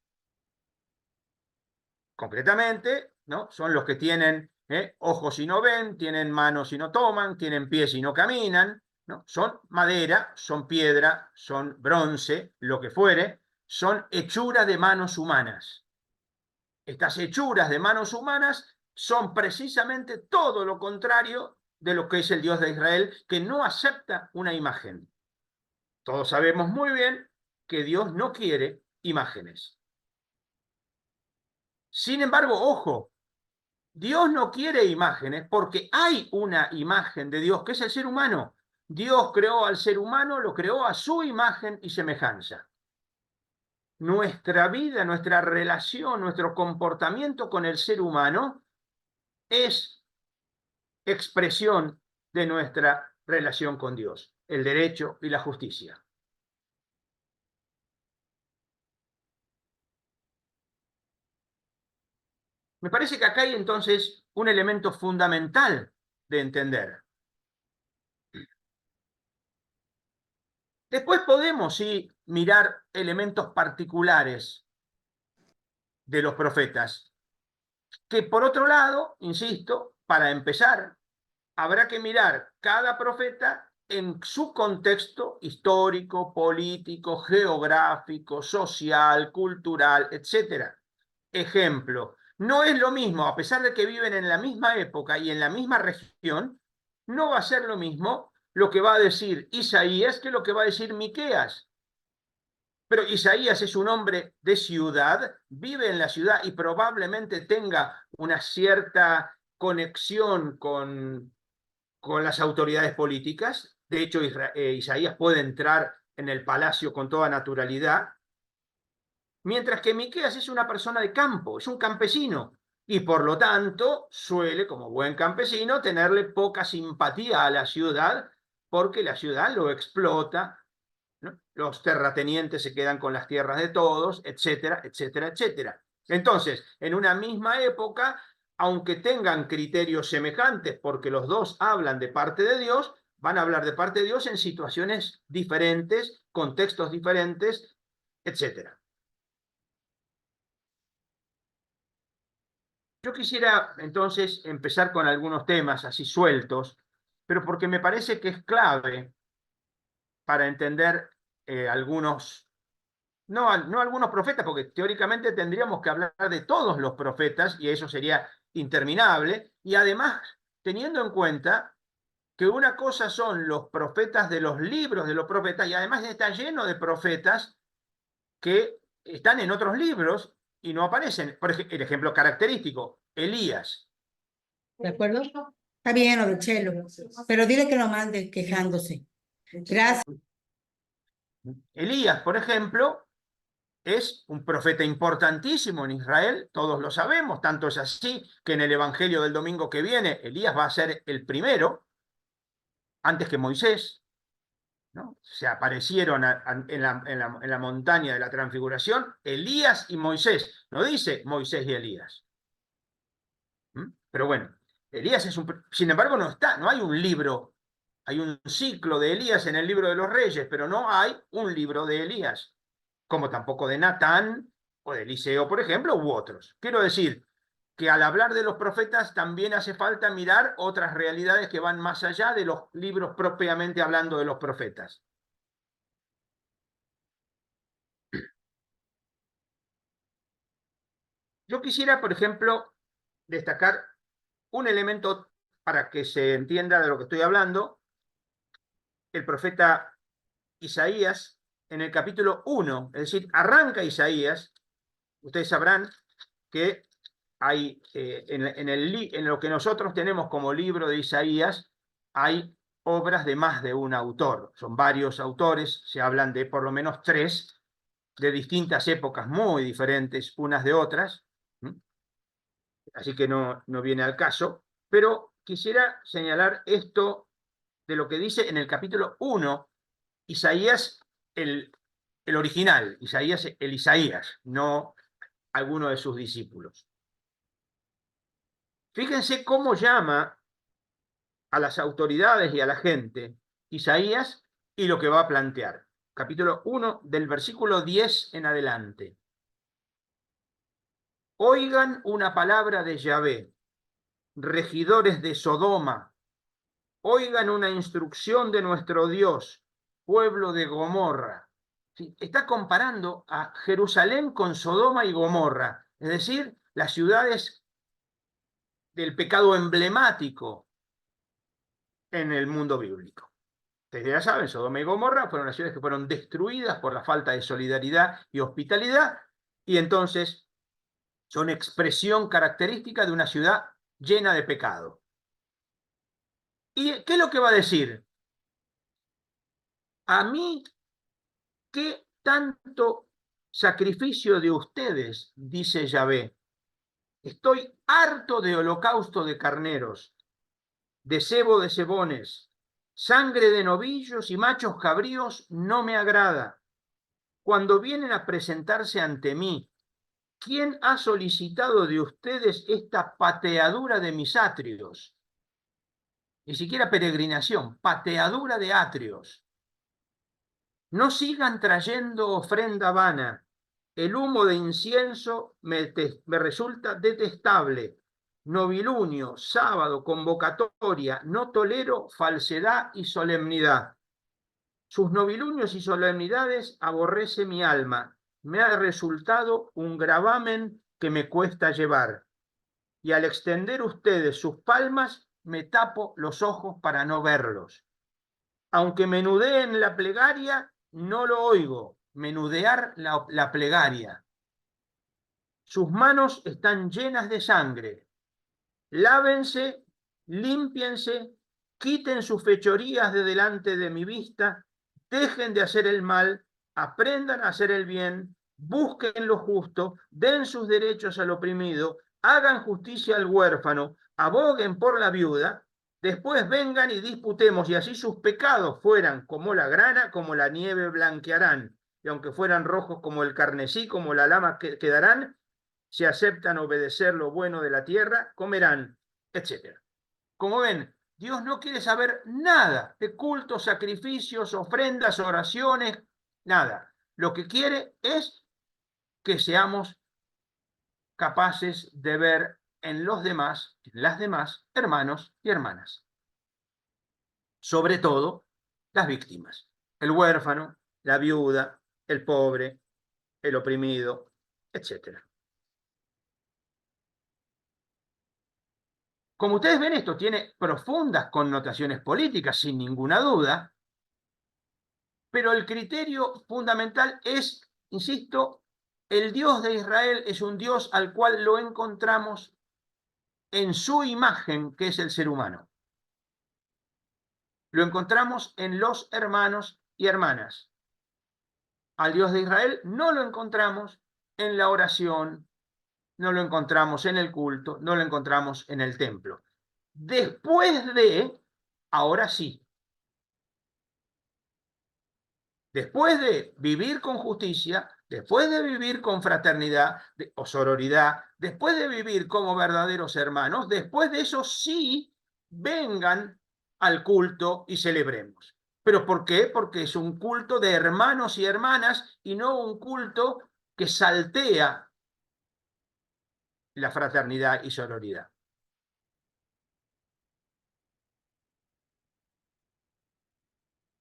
Concretamente, ¿no? Son los que tienen ojos y no ven, tienen manos y no toman, tienen pies y no caminan, ¿no? Son madera, son piedra, son bronce, lo que fuere, son hechuras de manos humanas. Estas hechuras de manos humanas son precisamente todo lo contrario de lo que es el Dios de Israel, que no acepta una imagen. Todos sabemos muy bien que Dios no quiere imágenes. Sin embargo, ojo, Dios no quiere imágenes porque hay una imagen de Dios, que es el ser humano. Dios creó al ser humano, lo creó a su imagen y semejanza. Nuestra vida, nuestra relación, nuestro comportamiento con el ser humano es expresión de nuestra relación con Dios, el derecho y la justicia. Me parece que acá hay entonces un elemento fundamental de entender. Después podemos sí mirar elementos particulares de los profetas, que por otro lado, insisto, para empezar, habrá que mirar cada profeta en su contexto histórico, político, geográfico, social, cultural, etc. Ejemplo, no es lo mismo, a pesar de que viven en la misma época y en la misma región, no va a ser lo mismo lo que va a decir Isaías que lo que va a decir Miqueas. Pero Isaías es un hombre de ciudad, vive en la ciudad y probablemente tenga una cierta conexión con las autoridades políticas. De hecho, Isaías puede entrar en el palacio con toda naturalidad, mientras que Miqueas es una persona de campo, es un campesino, y por lo tanto suele, como buen campesino, tenerle poca simpatía a la ciudad, porque la ciudad lo explota, ¿no? Los terratenientes se quedan con las tierras de todos, etcétera, etcétera, etcétera. Entonces, en una misma época, aunque tengan criterios semejantes, porque los dos hablan de parte de Dios, van a hablar de parte de Dios en situaciones diferentes, contextos diferentes, etcétera. Yo quisiera entonces empezar con algunos temas así sueltos, pero porque me parece que es clave para entender algunos, no algunos profetas, porque teóricamente tendríamos que hablar de todos los profetas y eso sería interminable, y además teniendo en cuenta que una cosa son los profetas de los libros de los profetas, y además está lleno de profetas que están en otros libros y no aparecen. Por ejemplo, el ejemplo característico, Elías. ¿De acuerdo? Está bien, Chelo, pero dile que lo mande quejándose. Gracias. Elías, por ejemplo, es un profeta importantísimo en Israel, todos lo sabemos, tanto es así que en el Evangelio del domingo que viene, Elías va a ser el primero, antes que Moisés, ¿no? Se aparecieron en la montaña de la transfiguración Elías y Moisés, no dice Moisés y Elías. Pero bueno, Elías es un... Sin embargo, no hay un libro, hay un ciclo de Elías en el libro de los Reyes, pero no hay un libro de Elías, como tampoco de Natán o de Eliseo, por ejemplo, u otros. Quiero decir que al hablar de los profetas también hace falta mirar otras realidades que van más allá de los libros propiamente hablando de los profetas. Yo quisiera, por ejemplo, destacar un elemento para que se entienda de lo que estoy hablando. El profeta Isaías, en el capítulo 1, es decir, arranca Isaías. Ustedes sabrán que hay en lo que nosotros tenemos como libro de Isaías, hay obras de más de un autor. Son varios autores, se hablan de por lo menos 3, de distintas épocas muy diferentes unas de otras. Así que no viene al caso. Pero quisiera señalar esto de lo que dice en el capítulo 1, Isaías, el original, Isaías, el Isaías, no alguno de sus discípulos. Fíjense cómo llama a las autoridades y a la gente Isaías y lo que va a plantear. Capítulo 1, del versículo 10 en adelante. Oigan una palabra de Yahvé, regidores de Sodoma, oigan una instrucción de nuestro Dios, pueblo de Gomorra. ¿Sí? Está comparando a Jerusalén con Sodoma y Gomorra, es decir, las ciudades del pecado emblemático en el mundo bíblico. Ustedes ya saben, Sodoma y Gomorra fueron las ciudades que fueron destruidas por la falta de solidaridad y hospitalidad, y entonces son expresión característica de una ciudad llena de pecado. ¿Y qué es lo que va a decir? A mí, ¿qué tanto sacrificio de ustedes? Dice Yahvé. Estoy harto de holocausto de carneros, de cebo de cebones, sangre de novillos y machos cabríos no me agrada. Cuando vienen a presentarse ante mí, ¿quién ha solicitado de ustedes esta pateadura de mis atrios? Ni siquiera peregrinación, pateadura de atrios. No sigan trayendo ofrenda vana. El humo de incienso me resulta detestable. Novilunio, sábado, convocatoria, no tolero falsedad y solemnidad. Sus novilunios y solemnidades aborrece mi alma. Me ha resultado un gravamen que me cuesta llevar. Y al extender ustedes sus palmas, me tapo los ojos para no verlos. Aunque menudeen la plegaria, no lo oigo. Menudear la plegaria. Sus manos están llenas de sangre. Lávense, límpiense, quiten sus fechorías de delante de mi vista, dejen de hacer el mal, aprendan a hacer el bien, busquen lo justo, den sus derechos al oprimido, hagan justicia al huérfano, aboguen por la viuda, después vengan y disputemos, y así sus pecados fueran como la grana, como la nieve blanquearán, y aunque fueran rojos como el carmesí, como la lama quedarán, si aceptan obedecer lo bueno de la tierra, comerán, etc. Como ven, Dios no quiere saber nada de cultos, sacrificios, ofrendas, oraciones, nada. Lo que quiere es que seamos capaces de ver en los demás, en las demás, hermanos y hermanas. Sobre todo, las víctimas. El huérfano, la viuda, el pobre, el oprimido, etc. Como ustedes ven, esto tiene profundas connotaciones políticas, sin ninguna duda, pero el criterio fundamental es, insisto, el Dios de Israel es un Dios al cual lo encontramos en su imagen, que es el ser humano. Lo encontramos en los hermanos y hermanas. Al Dios de Israel no lo encontramos en la oración, no lo encontramos en el culto, no lo encontramos en el templo. Después de, ahora sí, después de vivir con justicia, después de vivir con fraternidad o sororidad, después de vivir como verdaderos hermanos, después de eso sí vengan al culto y celebremos. ¿Pero por qué? Porque es un culto de hermanos y hermanas y no un culto que saltea la fraternidad y sororidad.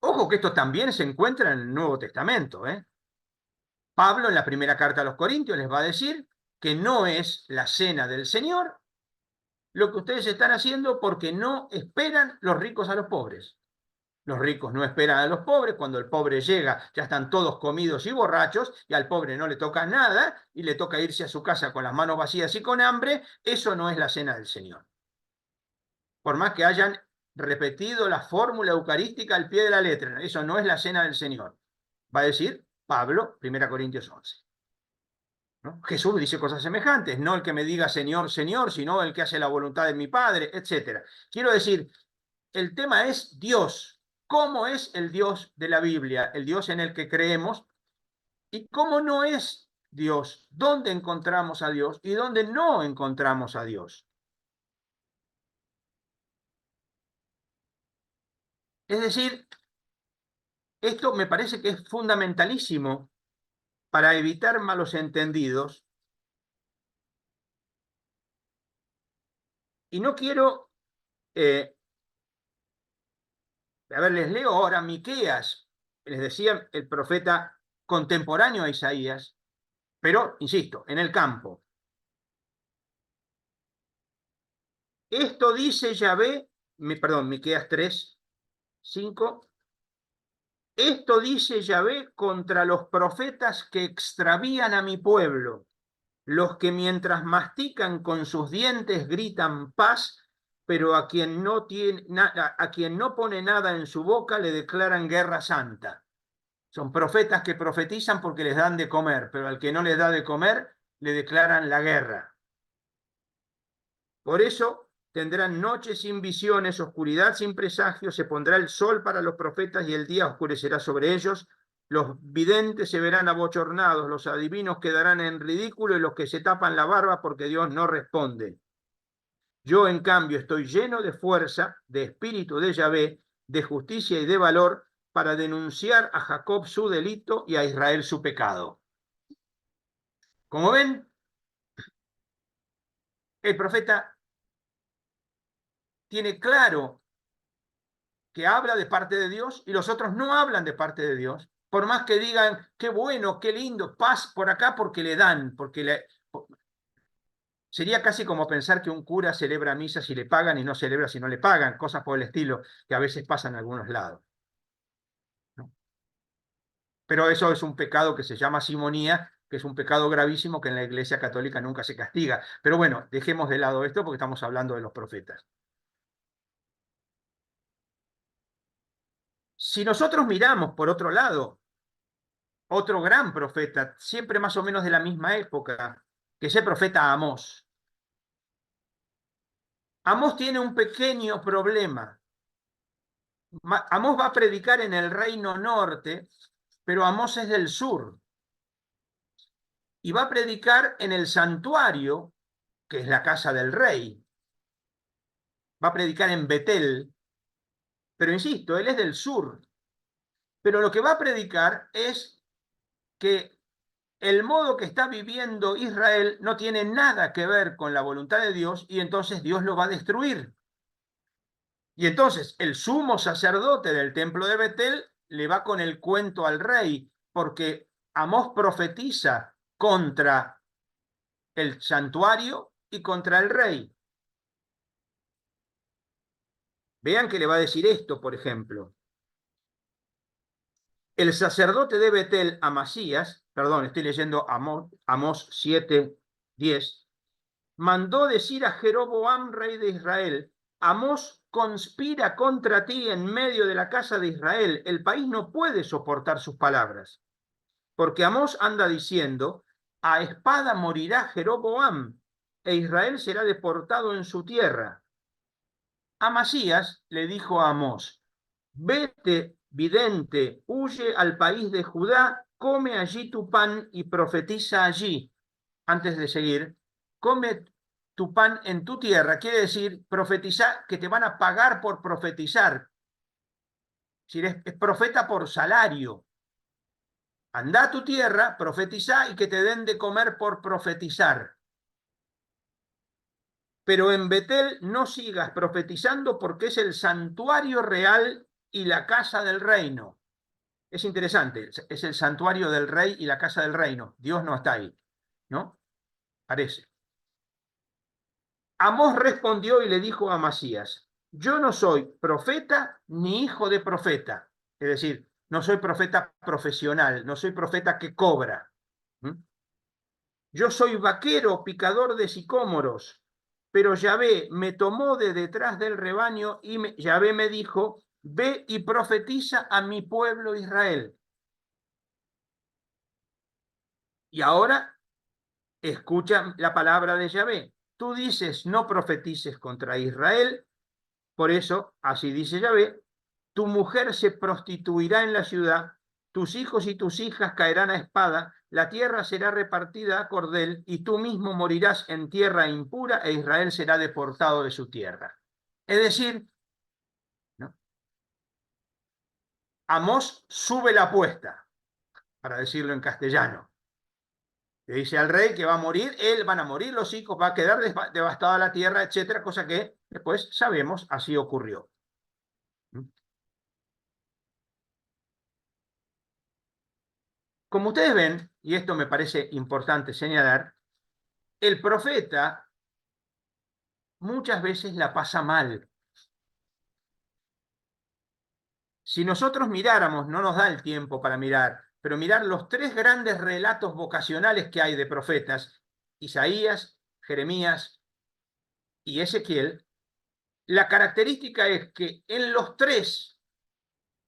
Ojo que esto también se encuentra en el Nuevo Testamento, ¿eh? Pablo en la primera carta a los Corintios les va a decir que no es la cena del Señor lo que ustedes están haciendo porque no esperan los ricos a los pobres. Los ricos no esperan a los pobres, cuando el pobre llega ya están todos comidos y borrachos y al pobre no le toca nada y le toca irse a su casa con las manos vacías y con hambre. Eso no es la cena del Señor. Por más que hayan repetido la fórmula eucarística al pie de la letra, eso no es la cena del Señor. Va a decir Pablo, 1 Corintios 11. ¿No? Jesús dice cosas semejantes, no el que me diga Señor, Señor, sino el que hace la voluntad de mi Padre, etc. Quiero decir, el tema es Dios. ¿Cómo es el Dios de la Biblia? El Dios en el que creemos. ¿Y cómo no es Dios? ¿Dónde encontramos a Dios y dónde no encontramos a Dios? Es decir, esto me parece que es fundamentalísimo para evitar malos entendidos. Y no quiero A ver, les leo ahora Miqueas, les decía el profeta contemporáneo a Isaías, pero, insisto, en el campo. Esto dice Yahvé, perdón, Miqueas 3, 5. Esto dice Yahvé contra los profetas que extravían a mi pueblo, los que mientras mastican con sus dientes gritan paz, pero a quien no pone nada en su boca le declaran guerra santa. Son profetas que profetizan porque les dan de comer, pero al que no les da de comer le declaran la guerra. Por eso tendrán noches sin visiones, oscuridad sin presagios, se pondrá el sol para los profetas y el día oscurecerá sobre ellos. Los videntes se verán abochornados, los adivinos quedarán en ridículo y los que se tapan la barba porque Dios no responde. Yo, en cambio, estoy lleno de fuerza, de espíritu de Yahvé, de justicia y de valor para denunciar a Jacob su delito y a Israel su pecado. Como ven, el profeta tiene claro que habla de parte de Dios y los otros no hablan de parte de Dios, por más que digan, qué bueno, qué lindo, paz por acá porque le dan, sería casi como pensar que un cura celebra misa si le pagan y no celebra si no le pagan, cosas por el estilo que a veces pasan en algunos lados, ¿no? Pero eso es un pecado que se llama simonía, que es un pecado gravísimo que en la Iglesia Católica nunca se castiga. Pero bueno, dejemos de lado esto porque estamos hablando de los profetas. Si nosotros miramos por otro lado, otro gran profeta, siempre más o menos de la misma época, que es el profeta Amós. Amós tiene un pequeño problema. Amós va a predicar en el reino norte, pero Amós es del sur. Y va a predicar en el santuario, que es la casa del rey. Va a predicar en Betel, pero insisto, él es del sur. Pero lo que va a predicar es que el modo que está viviendo Israel no tiene nada que ver con la voluntad de Dios y entonces Dios lo va a destruir. Y entonces el sumo sacerdote del templo de Betel le va con el cuento al rey, porque Amós profetiza contra el santuario y contra el rey. Vean que le va a decir esto, por ejemplo. El sacerdote de Betel, Amasías, perdón, estoy leyendo Amós 7:10, mandó decir a Jeroboam, rey de Israel, Amós conspira contra ti en medio de la casa de Israel. El país no puede soportar sus palabras. Porque Amós anda diciendo, a espada morirá Jeroboam, e Israel será deportado en su tierra. Amasías le dijo a Amós, vete, vidente, huye al país de Judá, come allí tu pan y profetiza allí. Antes de seguir, come tu pan en tu tierra, quiere decir profetizar, que te van a pagar por profetizar. Si eres profeta por salario. Anda a tu tierra, profetiza y que te den de comer por profetizar. Pero en Betel no sigas profetizando porque es el santuario real y la casa del reino. Es interesante, es el santuario del rey y la casa del reino. Dios no está ahí, ¿no? Parece. Amós respondió y le dijo a Amasías, yo no soy profeta ni hijo de profeta. Es decir, no soy profeta profesional, no soy profeta que cobra. Yo soy vaquero, picador de sicómoros, pero Yahvé me tomó de detrás del rebaño y Yahvé me dijo, ve y profetiza a mi pueblo Israel. Y ahora escucha la palabra de Yahvé. Tú dices, no profetices contra Israel, por eso, así dice Yahvé, tu mujer se prostituirá en la ciudad, tus hijos y tus hijas caerán a espada, la tierra será repartida a cordel, y tú mismo morirás en tierra impura, e Israel será deportado de su tierra. Es decir, ¿no? Amós sube la apuesta, para decirlo en castellano. Le dice al rey que va a morir, él van a morir los hijos, va a quedar devastada la tierra, etcétera, cosa que después sabemos así ocurrió. Como ustedes ven, y esto me parece importante señalar, el profeta muchas veces la pasa mal. Si nosotros miráramos, no nos da el tiempo para mirar, pero mirar los tres grandes relatos vocacionales que hay de profetas, Isaías, Jeremías y Ezequiel, la característica es que en los tres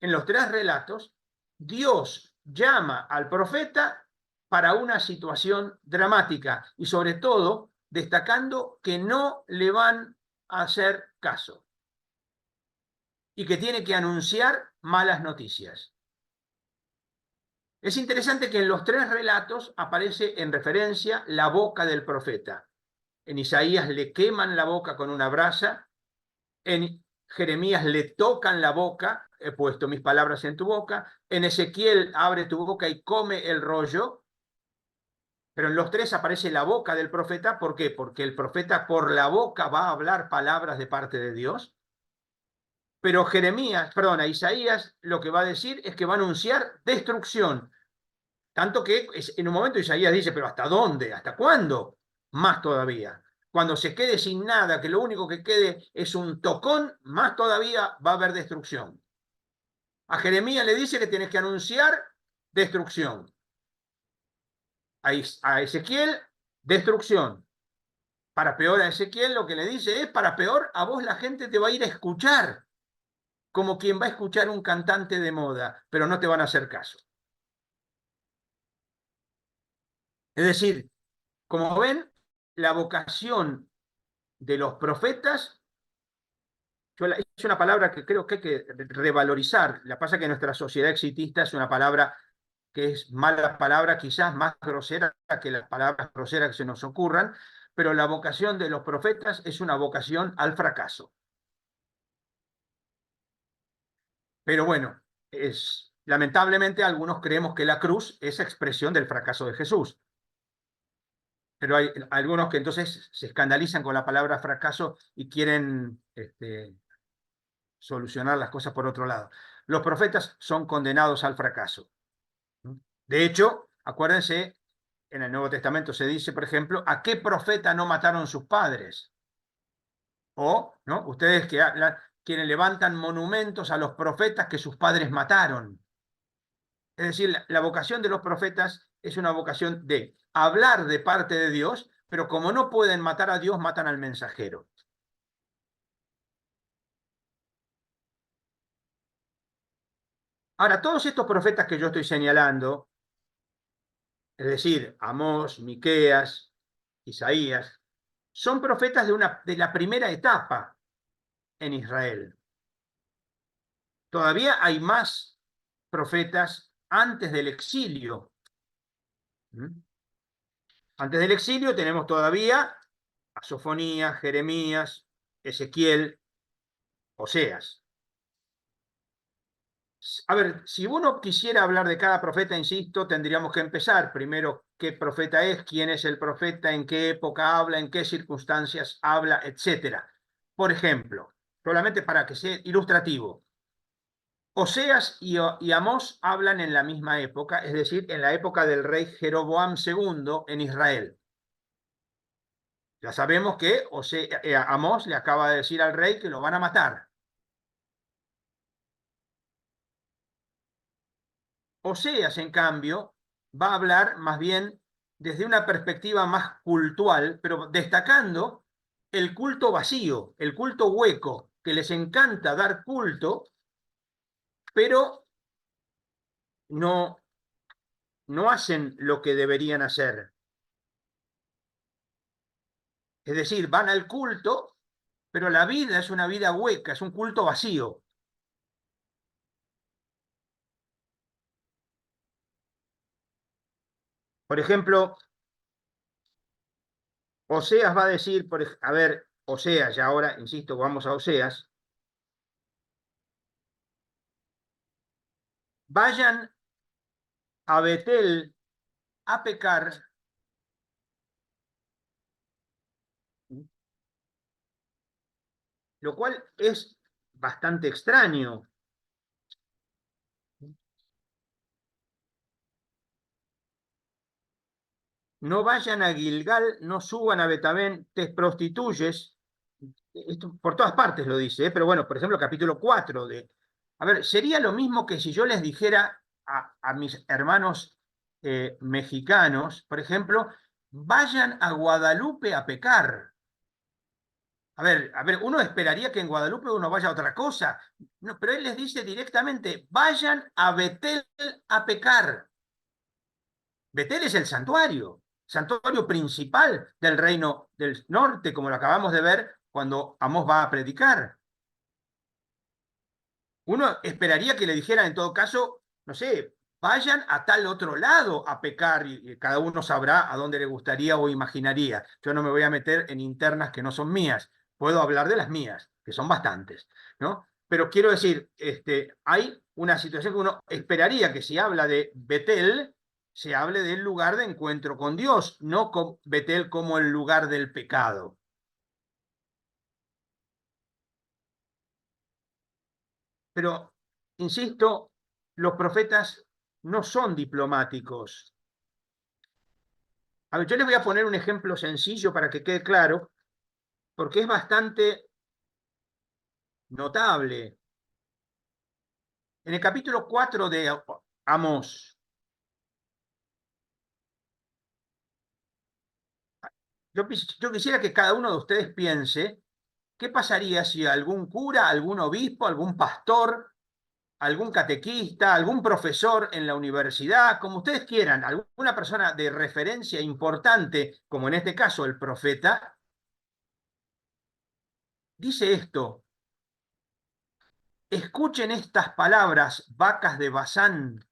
relatos, Dios llama al profeta para una situación dramática y sobre todo destacando que no le van a hacer caso y que tiene que anunciar malas noticias. Es interesante que en los tres relatos aparece en referencia la boca del profeta. En Isaías le queman la boca con una brasa, en Jeremías le tocan la boca, he puesto mis palabras en tu boca, en Ezequiel abre tu boca y come el rollo, pero en los tres aparece la boca del profeta. ¿Por qué? Porque el profeta por la boca va a hablar palabras de parte de Dios. Pero Isaías lo que va a decir es que va a anunciar destrucción. Tanto que en un momento Isaías dice, pero ¿hasta dónde? ¿Hasta cuándo? Más todavía. Cuando se quede sin nada, que lo único que quede es un tocón, más todavía va a haber destrucción. A Jeremías le dice que tienes que anunciar destrucción. A Ezequiel, destrucción. Para peor a Ezequiel lo que le dice es, para peor a vos la gente te va a ir a escuchar, como quien va a escuchar un cantante de moda, pero no te van a hacer caso. Es decir, como ven, la vocación de los profetas, es una palabra que creo que hay que revalorizar. La pasa que nuestra sociedad exitista es una palabra que es mala palabra, quizás más grosera que las palabras groseras que se nos ocurran, pero la vocación de los profetas es una vocación al fracaso. Pero bueno, lamentablemente algunos creemos que la cruz es expresión del fracaso de Jesús. Pero hay algunos que entonces se escandalizan con la palabra fracaso y quieren solucionar las cosas por otro lado. Los profetas son condenados al fracaso. De hecho, acuérdense, en el Nuevo Testamento se dice, por ejemplo, ¿a qué profeta no mataron sus padres? O, ¿no? Ustedes quienes levantan monumentos a los profetas que sus padres mataron. Es decir, la vocación de los profetas es una vocación de hablar de parte de Dios, pero como no pueden matar a Dios, matan al mensajero. Ahora, todos estos profetas que yo estoy señalando, es decir, Amós, Miqueas, Isaías, son profetas de la primera etapa en Israel. Todavía hay más profetas antes del exilio. Antes del exilio tenemos todavía a Sofonías, Jeremías, Ezequiel, Oseas. A ver, si uno quisiera hablar de cada profeta, insisto, tendríamos que empezar primero qué profeta es, quién es el profeta, en qué época habla, en qué circunstancias habla, etc. Por ejemplo, solamente para que sea ilustrativo, Oseas y Amós hablan en la misma época, es decir, en la época del rey Jeroboam II en Israel. Ya sabemos que Amós le acaba de decir al rey que lo van a matar. Oseas, en cambio, va a hablar más bien desde una perspectiva más cultual, pero destacando el culto vacío, el culto hueco, que les encanta dar culto, pero no hacen lo que deberían hacer. Es decir, van al culto, pero la vida es una vida hueca, es un culto vacío. Por ejemplo, Oseas va a decir, a ver, Oseas, y ahora, insisto, vamos a Oseas, vayan a Betel a pecar, lo cual es bastante extraño. no vayan a Gilgal, no suban a Betabén, te prostituyes. Esto por todas partes lo dice, ¿eh? Pero bueno, por ejemplo, capítulo 4 de... A ver, sería lo mismo que si yo les dijera a mis hermanos mexicanos, por ejemplo, vayan a Guadalupe a pecar. A ver, uno esperaría que en Guadalupe uno vaya a otra cosa, no, pero él les dice directamente, vayan a Betel a pecar. Betel es el santuario principal del reino del norte, como lo acabamos de ver cuando Amós va a predicar. Uno esperaría que le dijera en todo caso, no sé, vayan a tal otro lado a pecar y cada uno sabrá a dónde le gustaría o imaginaría. Yo no me voy a meter en internas que no son mías, puedo hablar de las mías, que son bastantes, ¿no? Pero quiero decir, hay una situación que uno esperaría que si habla de Betel, se hable del lugar de encuentro con Dios, no con Betel como el lugar del pecado. Pero, insisto, los profetas no son diplomáticos. A ver, yo les voy a poner un ejemplo sencillo para que quede claro, porque es bastante notable. En el capítulo 4 de Amós, yo quisiera que cada uno de ustedes piense qué pasaría si algún cura, algún obispo, algún pastor, algún catequista, algún profesor en la universidad, como ustedes quieran, alguna persona de referencia importante, como en este caso el profeta, dice esto: escuchen estas palabras, vacas de Basán,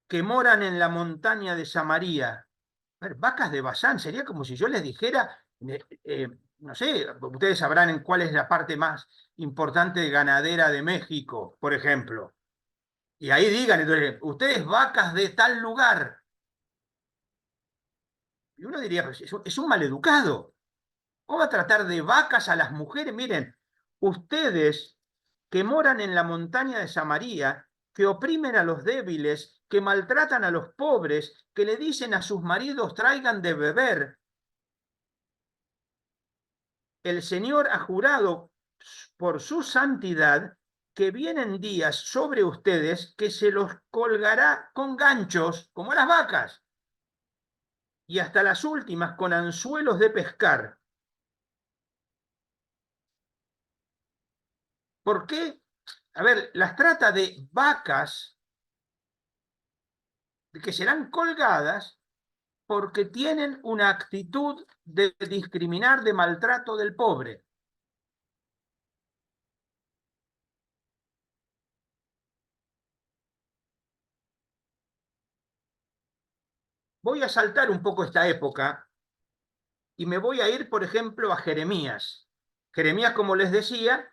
que moran en la montaña de Samaria. A ver, vacas de Basán, sería como si yo les dijera, no sé, ustedes sabrán en cuál es la parte más importante ganadera de México, por ejemplo. Y ahí digan, entonces, ustedes vacas de tal lugar. Y uno diría, pues es un maleducado. ¿Cómo va a tratar de vacas a las mujeres? Miren, ustedes que moran en la montaña de Samaria, que oprimen a los débiles, que maltratan a los pobres, que le dicen a sus maridos traigan de beber. El Señor ha jurado por su santidad que vienen días sobre ustedes que se los colgará con ganchos, como a las vacas, y hasta las últimas con anzuelos de pescar. ¿Por qué? A ver, las trata de vacas que serán colgadas porque tienen una actitud de discriminar, de maltrato del pobre. Voy a saltar un poco esta época y me voy a ir, por ejemplo, a Jeremías. Jeremías, como les decía,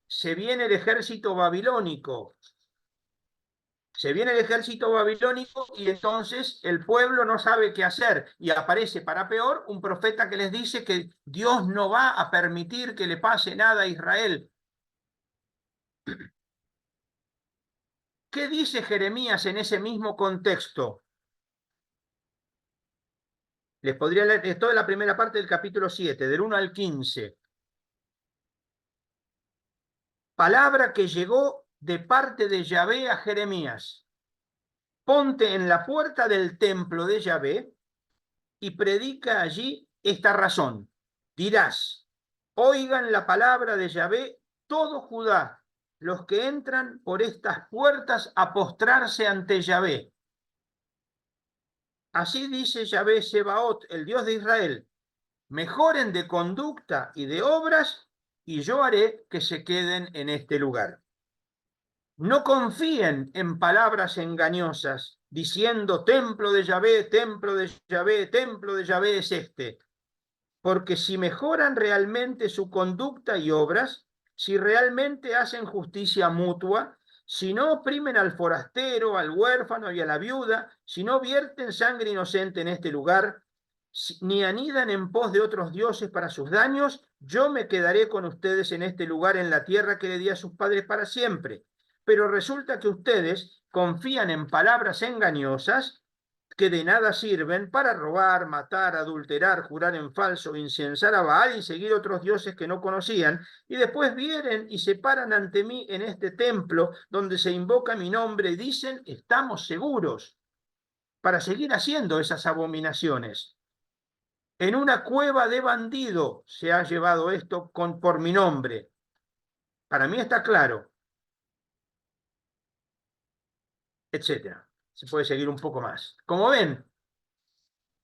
se viene el ejército babilónico. Se viene el ejército babilónico y entonces el pueblo no sabe qué hacer y aparece, para peor, un profeta que les dice que Dios no va a permitir que le pase nada a Israel. ¿Qué dice Jeremías en ese mismo contexto? Les podría leer toda la primera parte del capítulo 7, del 1 al 15. Palabra que llegó de parte de Yahvé a Jeremías. Ponte en la puerta del templo de Yahvé y predica allí esta razón. Dirás, oigan la palabra de Yahvé todo Judá, los que entran por estas puertas a postrarse ante Yahvé. Así dice Yahvé Sebaot, el Dios de Israel, mejoren de conducta y de obras, y yo haré que se queden en este lugar. No confíen en palabras engañosas, diciendo templo de Yahvé, templo de Yahvé, templo de Yahvé es este. Porque si mejoran realmente su conducta y obras, si realmente hacen justicia mutua, si no oprimen al forastero, al huérfano y a la viuda, si no vierten sangre inocente en este lugar, ni anidan en pos de otros dioses para sus daños, yo me quedaré con ustedes en este lugar, en la tierra que le di a sus padres para siempre. Pero resulta que ustedes confían en palabras engañosas que de nada sirven para robar, matar, adulterar, jurar en falso, incensar a Baal y seguir otros dioses que no conocían, y después vienen y se paran ante mí en este templo donde se invoca mi nombre y dicen, estamos seguros para seguir haciendo esas abominaciones. En una cueva de bandido se ha llevado esto por mi nombre. Para mí está claro, etcétera. Se puede seguir un poco más. Como ven,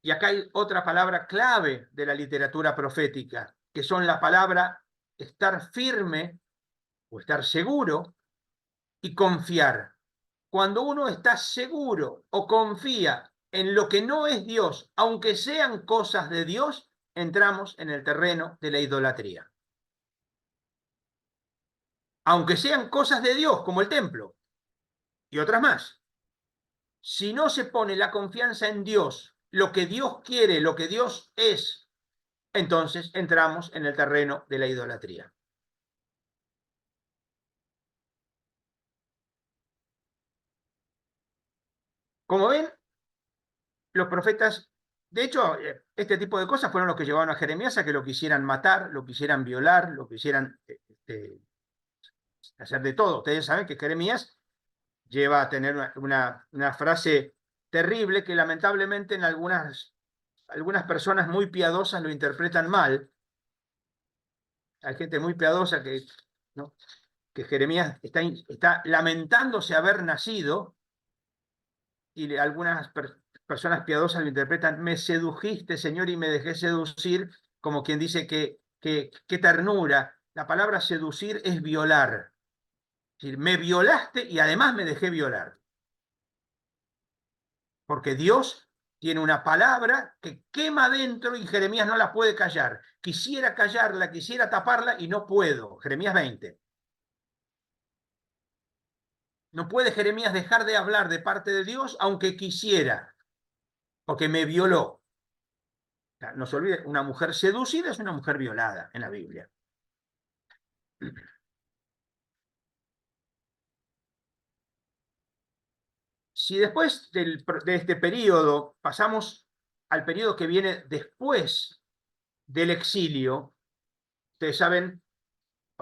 y acá hay otra palabra clave de la literatura profética, que son la palabra estar firme o estar seguro y confiar. Cuando uno está seguro o confía en lo que no es Dios, aunque sean cosas de Dios, entramos en el terreno de la idolatría. Aunque sean cosas de Dios, como el templo y otras más. Si no se pone la confianza en Dios, lo que Dios quiere, lo que Dios es, entonces entramos en el terreno de la idolatría. Como ven, los profetas, de hecho, este tipo de cosas fueron los que llevaron a Jeremías a que lo quisieran matar, lo quisieran violar, lo quisieran hacer de todo. Ustedes saben que Jeremías lleva a tener una frase terrible que lamentablemente en algunas personas muy piadosas lo interpretan mal. Hay gente muy piadosa que, ¿no?, que Jeremías está lamentándose haber nacido y algunas personas piadosas lo interpretan, me sedujiste, Señor, y me dejé seducir, como quien dice que qué ternura. La palabra seducir es violar. Es decir, me violaste y además me dejé violar. Porque Dios tiene una palabra que quema dentro y Jeremías no la puede callar. Quisiera callarla, quisiera taparla y no puedo. Jeremías 20. No puede Jeremías dejar de hablar de parte de Dios aunque quisiera, porque me violó. No se olvide, una mujer seducida es una mujer violada en la Biblia. Si después de este periodo pasamos al periodo que viene después del exilio, ustedes saben,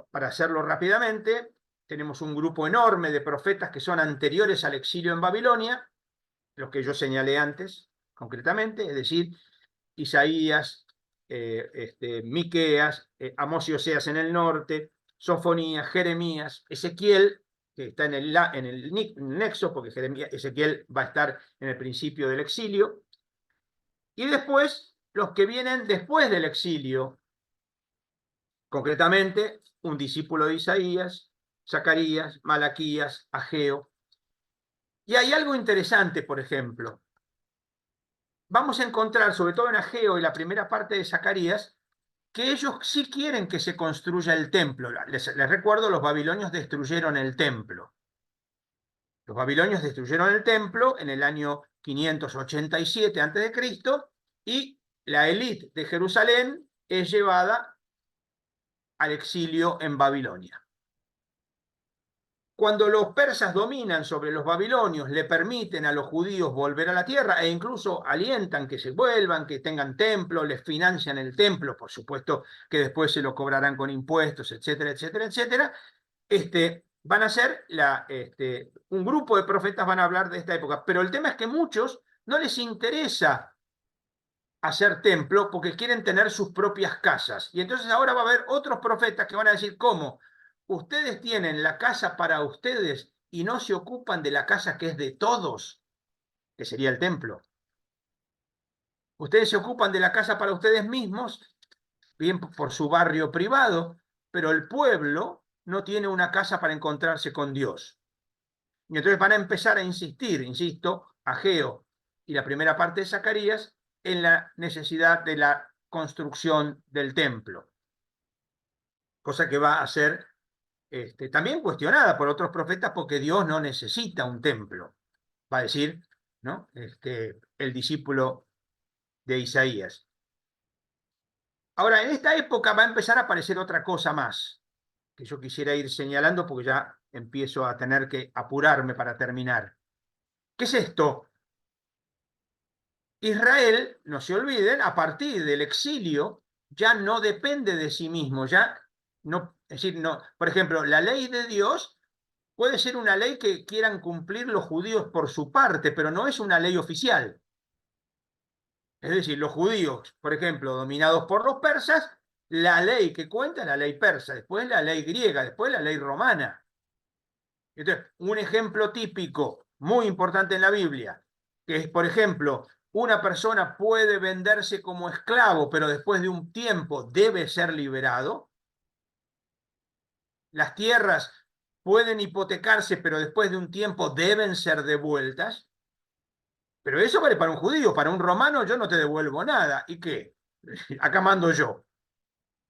para hacerlo rápidamente, tenemos un grupo enorme de profetas que son anteriores al exilio en Babilonia, los que yo señalé antes, concretamente, es decir, Isaías, Miqueas, Amós y Oseas en el norte, Sofonías, Jeremías, Ezequiel, que está en el nexo, porque Ezequiel va a estar en el principio del exilio, y después los que vienen después del exilio, concretamente un discípulo de Isaías, Zacarías, Malaquías, Ageo. Y hay algo interesante, por ejemplo. Vamos a encontrar, sobre todo en Ageo y la primera parte de Zacarías, que ellos sí quieren que se construya el templo. Les recuerdo, los babilonios destruyeron el templo. Los babilonios destruyeron el templo en el año 587 a.C. y la élite de Jerusalén es llevada al exilio en Babilonia. Cuando los persas dominan sobre los babilonios, le permiten a los judíos volver a la tierra e incluso alientan que se vuelvan, que tengan templo, les financian el templo, por supuesto que después se lo cobrarán con impuestos, etcétera, etcétera, etcétera. Van a ser un grupo de profetas van a hablar de esta época, pero el tema es que muchos no les interesa hacer templo porque quieren tener sus propias casas. Y entonces ahora va a haber otros profetas que van a decir, ¿cómo? Ustedes tienen la casa para ustedes y no se ocupan de la casa que es de todos, que sería el templo. Ustedes se ocupan de la casa para ustedes mismos, bien por su barrio privado, pero el pueblo no tiene una casa para encontrarse con Dios. Y entonces van a empezar a insistir, insisto, Ageo y la primera parte de Zacarías, en la necesidad de la construcción del templo. Cosa que va a ser también cuestionada por otros profetas porque Dios no necesita un templo, va a decir, ¿no?, el discípulo de Isaías. Ahora, en esta época va a empezar a aparecer otra cosa más que yo quisiera ir señalando porque ya empiezo a tener que apurarme para terminar. ¿Qué es esto? Israel, no se olviden, a partir del exilio ya no depende de sí mismo, ya no, es decir, no, por ejemplo, la ley de Dios puede ser una ley que quieran cumplir los judíos por su parte, pero no es una ley oficial. Es decir, los judíos, por ejemplo, dominados por los persas, la ley que cuenta es la ley persa, después la ley griega, después la ley romana. Entonces, un ejemplo típico, muy importante en la Biblia, que es, por ejemplo, una persona puede venderse como esclavo, pero después de un tiempo debe ser liberado. Las tierras pueden hipotecarse, pero después de un tiempo deben ser devueltas. Pero eso vale para un judío, para un romano yo no te devuelvo nada. ¿Y qué? Acá mando yo.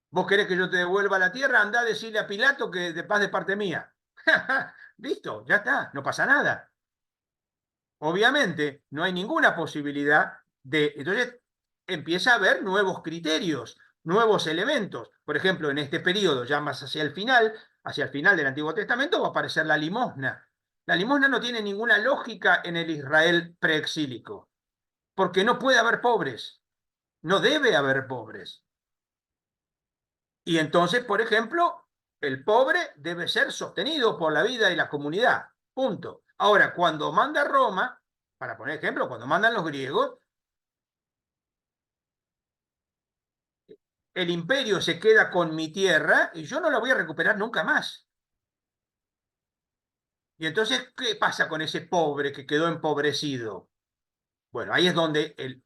¿Vos querés que yo te devuelva la tierra? Andá a decirle a Pilato que de paz de parte mía. Listo, ya está, no pasa nada. Obviamente no hay ninguna posibilidad de... Entonces empieza a haber nuevos criterios, nuevos elementos. Por ejemplo, en este periodo, ya más hacia el final del Antiguo Testamento, va a aparecer la limosna. La limosna no tiene ninguna lógica en el Israel preexílico, porque no puede haber pobres, no debe haber pobres. Y entonces, por ejemplo, el pobre debe ser sostenido por la vida y la comunidad. Punto. Ahora, cuando manda Roma, para poner ejemplo, cuando mandan los griegos, el imperio se queda con mi tierra y yo no la voy a recuperar nunca más. Y entonces, ¿qué pasa con ese pobre que quedó empobrecido? Bueno, ahí es donde el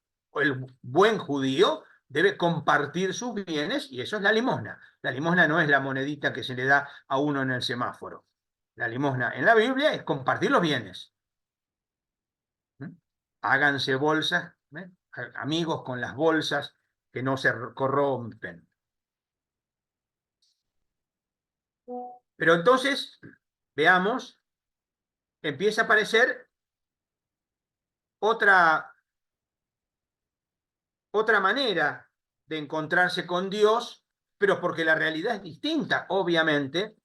buen judío debe compartir sus bienes y eso es la limosna. La limosna no es la monedita que se le da a uno en el semáforo. La limosna en la Biblia es compartir los bienes. ¿Mm? Háganse bolsas, ¿eh? Amigos con las bolsas que no se corrompen. Pero entonces, veamos, empieza a aparecer otra, otra manera de encontrarse con Dios, pero porque la realidad es distinta, obviamente,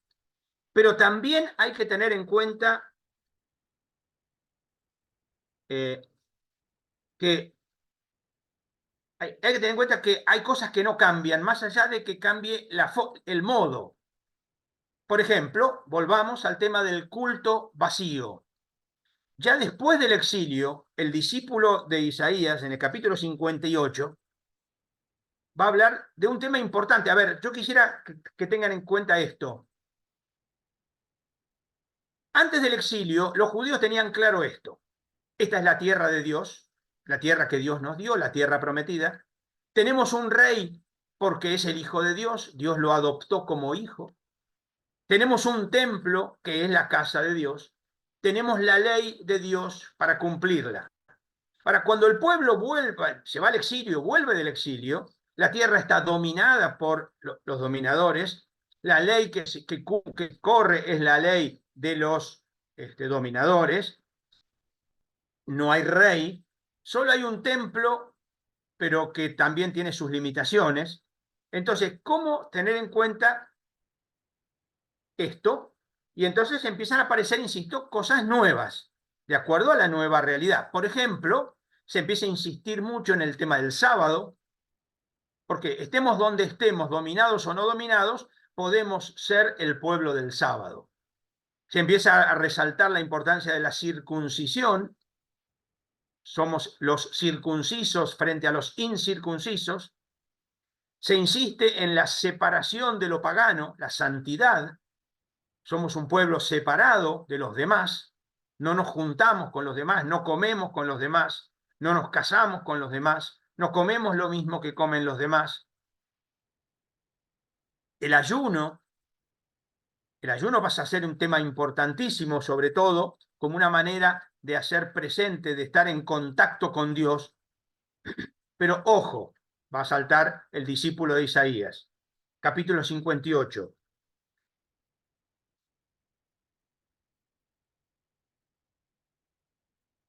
pero también hay que tener en cuenta eh, que hay que tener en cuenta que hay cosas que no cambian, más allá de que cambie el modo. Por ejemplo, volvamos al tema del culto vacío. Ya después del exilio, el discípulo de Isaías, en el capítulo 58, va a hablar de un tema importante. A ver, yo quisiera que tengan en cuenta esto. Antes del exilio, los judíos tenían claro esto. Esta es la tierra de Dios, la tierra que Dios nos dio, la tierra prometida. Tenemos un rey porque es el Hijo de Dios, Dios lo adoptó como hijo. Tenemos un templo que es la casa de Dios. Tenemos la ley de Dios para cumplirla. Para cuando el pueblo vuelva, se va al exilio, vuelve del exilio, la tierra está dominada por los dominadores. La ley que corre es la ley de los dominadores. No hay rey, solo hay un templo, pero que también tiene sus limitaciones. Entonces, ¿cómo tener en cuenta esto? Y entonces empiezan a aparecer, insisto, cosas nuevas, de acuerdo a la nueva realidad. Por ejemplo, se empieza a insistir mucho en el tema del sábado, porque estemos donde estemos, dominados o no dominados, podemos ser el pueblo del sábado. Se empieza a resaltar la importancia de la circuncisión. Somos los circuncisos frente a los incircuncisos. Se insiste en la separación de lo pagano, la santidad. Somos un pueblo separado de los demás. No nos juntamos con los demás, no comemos con los demás, no nos casamos con los demás, no comemos lo mismo que comen los demás. El ayuno pasa a ser un tema importantísimo, sobre todo como una manera de hacer presente, de estar en contacto con Dios. Pero ojo, va a saltar el discípulo de Isaías, capítulo 58.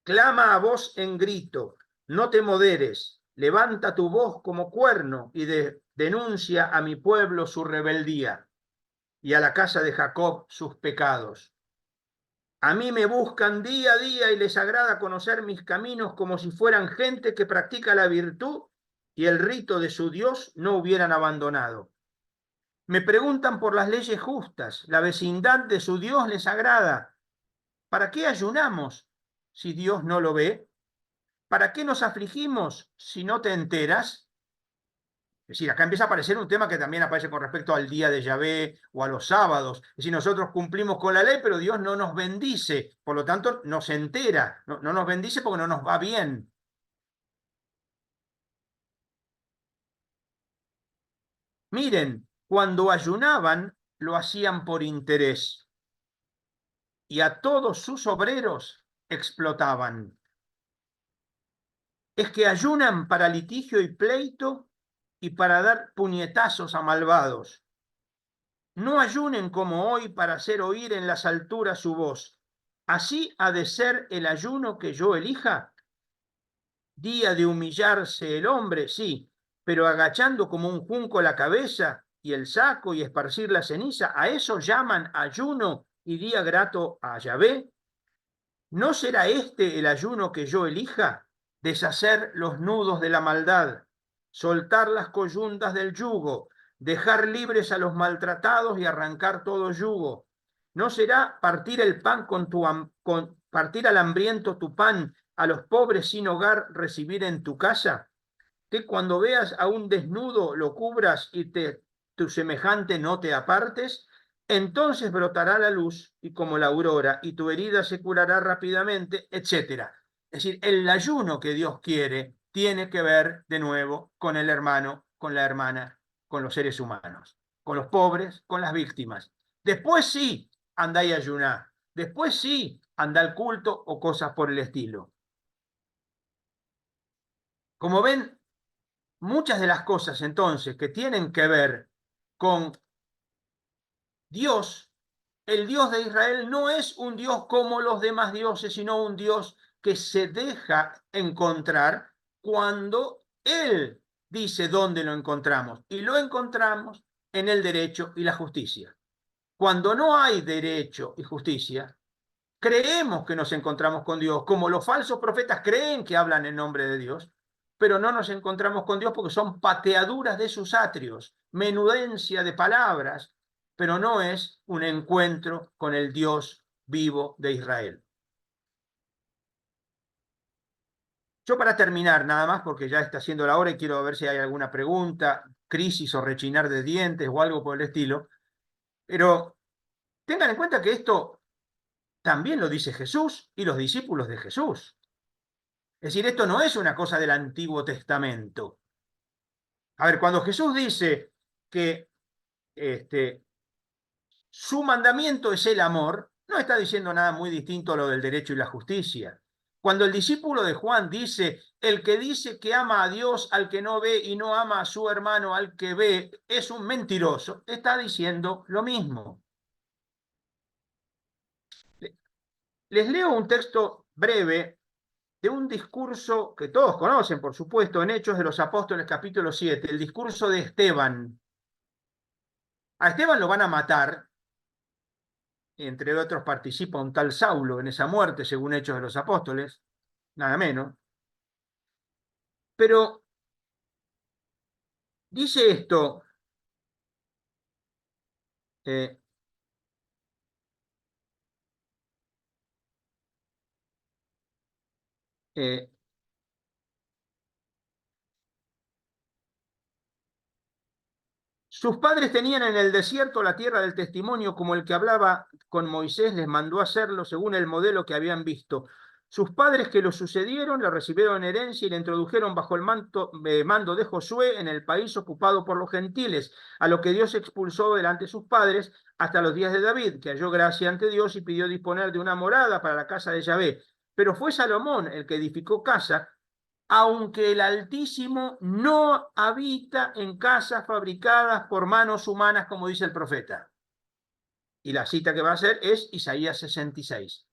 Clama a voz en grito, no te moderes, levanta tu voz como cuerno y denuncia a mi pueblo su rebeldía y a la casa de Jacob sus pecados. A mí me buscan día a día y les agrada conocer mis caminos como si fueran gente que practica la virtud y el rito de su Dios no hubieran abandonado. Me preguntan por las leyes justas, la vecindad de su Dios les agrada. ¿Para qué ayunamos si Dios no lo ve? ¿Para qué nos afligimos si no te enteras? Es decir, acá empieza a aparecer un tema que también aparece con respecto al día de Yahvé o a los sábados. Es decir, nosotros cumplimos con la ley, pero Dios no nos bendice. Por lo tanto, no se entera. No nos bendice porque no nos va bien. Miren, cuando ayunaban, lo hacían por interés. Y a todos sus obreros explotaban. Es que ayunan para litigio y pleito y para dar puñetazos a malvados. No ayunen como hoy para hacer oír en las alturas su voz. ¿Así ha de ser el ayuno que yo elija? Día de humillarse el hombre, sí, pero agachando como un junco la cabeza y el saco y esparcir la ceniza, ¿a eso llaman ayuno y día grato a Yahvé? ¿No será este el ayuno que yo elija? Deshacer los nudos de la maldad, soltar las coyundas del yugo, dejar libres a los maltratados y arrancar todo yugo. ¿No será partir el pan partir al hambriento tu pan, a los pobres sin hogar recibir en tu casa? Que cuando veas a un desnudo lo cubras y tu semejante no te apartes, entonces brotará la luz y como la aurora y tu herida se curará rápidamente, etcétera. Es decir, el ayuno que Dios quiere tiene que ver de nuevo con el hermano, con la hermana, con los seres humanos, con los pobres, con las víctimas. Después sí, andá y ayuná. Después sí, anda al culto o cosas por el estilo. Como ven, muchas de las cosas entonces que tienen que ver con Dios, el Dios de Israel no es un Dios como los demás dioses, sino un Dios que se deja encontrar cuando Él dice dónde lo encontramos. Y lo encontramos en el derecho y la justicia. Cuando no hay derecho y justicia, creemos que nos encontramos con Dios, como los falsos profetas creen que hablan en nombre de Dios, pero no nos encontramos con Dios porque son pateaduras de sus atrios, menudencia de palabras, pero no es un encuentro con el Dios vivo de Israel. Yo para terminar, nada más, porque ya está siendo la hora y quiero ver si hay alguna pregunta, crisis o rechinar de dientes o algo por el estilo, pero tengan en cuenta que esto también lo dice Jesús y los discípulos de Jesús. Es decir, esto no es una cosa del Antiguo Testamento. A ver, cuando Jesús dice que su mandamiento es el amor, no está diciendo nada muy distinto a lo del derecho y la justicia. Cuando el discípulo de Juan dice, el que dice que ama a Dios al que no ve y no ama a su hermano al que ve, es un mentiroso, está diciendo lo mismo. Les leo un texto breve de un discurso que todos conocen, por supuesto, en Hechos de los Apóstoles capítulo 7, el discurso de Esteban. A Esteban lo van a matar, entre otros participa un tal Saulo en esa muerte, según Hechos de los Apóstoles, nada menos. Pero dice esto, eh, eh, sus padres tenían en el desierto la tierra del testimonio, como el que hablaba con Moisés les mandó hacerlo según el modelo que habían visto. Sus padres que lo sucedieron le recibieron en herencia y le introdujeron bajo el mando de Josué en el país ocupado por los gentiles, a lo que Dios expulsó delante de sus padres hasta los días de David, que halló gracia ante Dios y pidió disponer de una morada para la casa de Yahvé. Pero fue Salomón el que edificó casa, aunque el Altísimo no habita en casas fabricadas por manos humanas, como dice el profeta. Y la cita que va a hacer es Isaías 66.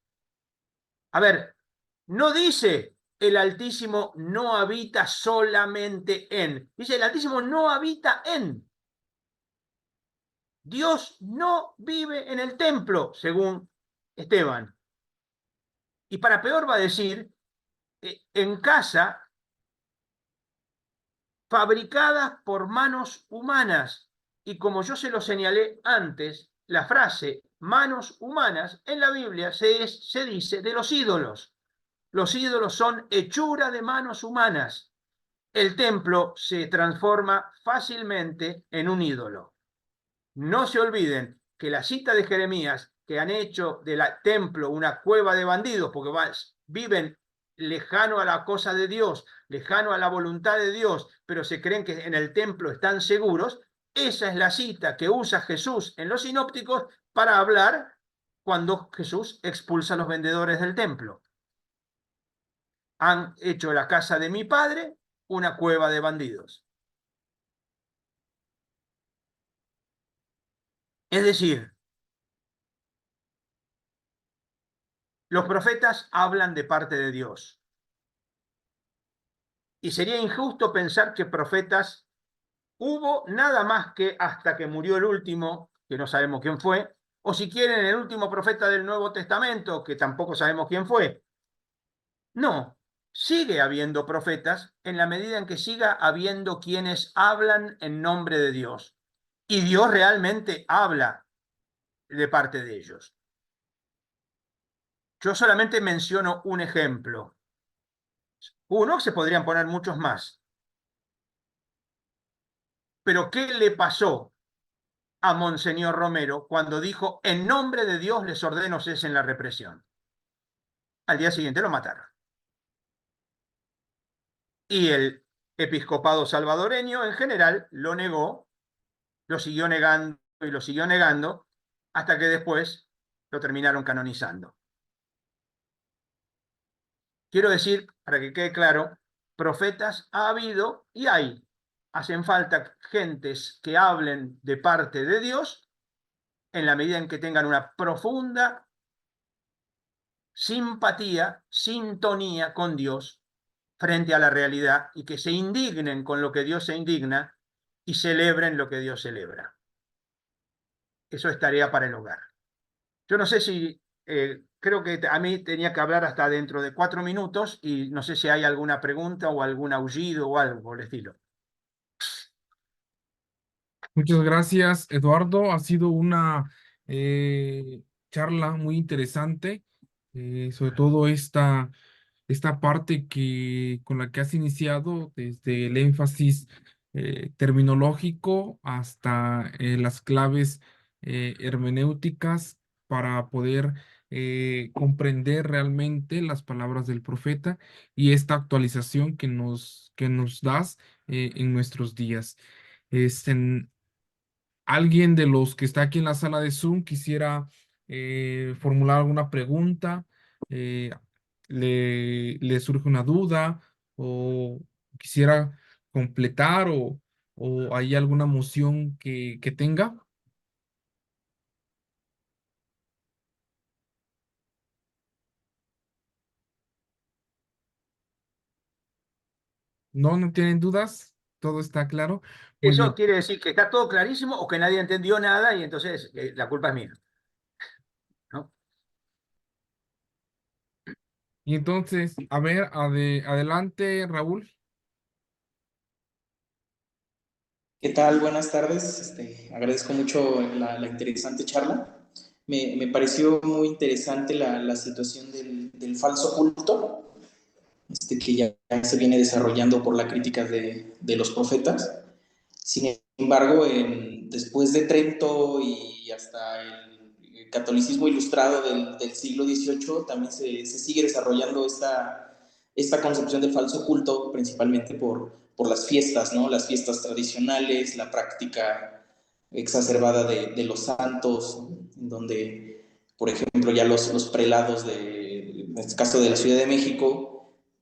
A ver, no dice el Altísimo no habita solamente en, dice el Altísimo no habita en. Dios no vive en el templo, según Esteban. Y para peor va a decir, en casa, fabricadas por manos humanas. Y como yo se lo señalé antes, la frase manos humanas en la Biblia se dice de los ídolos. Los ídolos son hechura de manos humanas. El templo se transforma fácilmente en un ídolo. No se olviden que la cita de Jeremías, que han hecho del templo una cueva de bandidos, porque viven lejano a la cosa de Dios, lejano a la voluntad de Dios, pero se creen que en el templo están seguros, esa es la cita que usa Jesús en los sinópticos para hablar cuando Jesús expulsa a los vendedores del templo. Han hecho de la casa de mi padre una cueva de bandidos. Es decir, los profetas hablan de parte de Dios. Y sería injusto pensar que profetas hubo nada más que hasta que murió el último, que no sabemos quién fue, o si quieren el último profeta del Nuevo Testamento, que tampoco sabemos quién fue. No, sigue habiendo profetas en la medida en que siga habiendo quienes hablan en nombre de Dios. Y Dios realmente habla de parte de ellos. Yo solamente menciono un ejemplo. Uno, se podrían poner muchos más. Pero ¿qué le pasó a Monseñor Romero cuando dijo, en nombre de Dios les ordeno cesen la represión? Al día siguiente lo mataron. Y el episcopado salvadoreño en general lo negó, lo siguió negando y lo siguió negando, hasta que después lo terminaron canonizando. Quiero decir, para que quede claro, profetas ha habido y hay. Hacen falta gentes que hablen de parte de Dios en la medida en que tengan una profunda simpatía, sintonía con Dios frente a la realidad y que se indignen con lo que Dios se indigna y celebren lo que Dios celebra. Eso es tarea para el hogar. Yo no sé si, creo que a mí tenía que hablar hasta dentro de 4 minutos y no sé si hay alguna pregunta o algún aullido o algo por el estilo. Muchas gracias, Eduardo. Ha sido una charla muy interesante, sobre todo esta parte con la que has iniciado, desde el énfasis terminológico hasta las claves hermenéuticas para poder comprender realmente las palabras del profeta y esta actualización que nos das en nuestros días. ¿Alguien de los que está aquí en la sala de Zoom quisiera formular alguna pregunta? Eh, le surge una duda o quisiera completar o hay alguna moción que tenga? ¿No, no tienen dudas? ¿Todo está claro? Muy Eso bien. quiere decir que está todo clarísimo o que nadie entendió nada y entonces la culpa es mía, ¿no? Y entonces, a ver, adelante, Raúl. ¿Qué tal? Buenas tardes. Agradezco mucho la interesante charla. Me pareció muy interesante la situación del falso culto, que ya se viene desarrollando por la crítica de los profetas. Sin embargo, después de Trento y hasta el catolicismo ilustrado del siglo XVIII, también se sigue desarrollando esta concepción del falso culto, principalmente por las fiestas, ¿no? Las fiestas tradicionales, la práctica exacerbada de los santos, en donde, por ejemplo, ya los prelados en este caso de la Ciudad de México,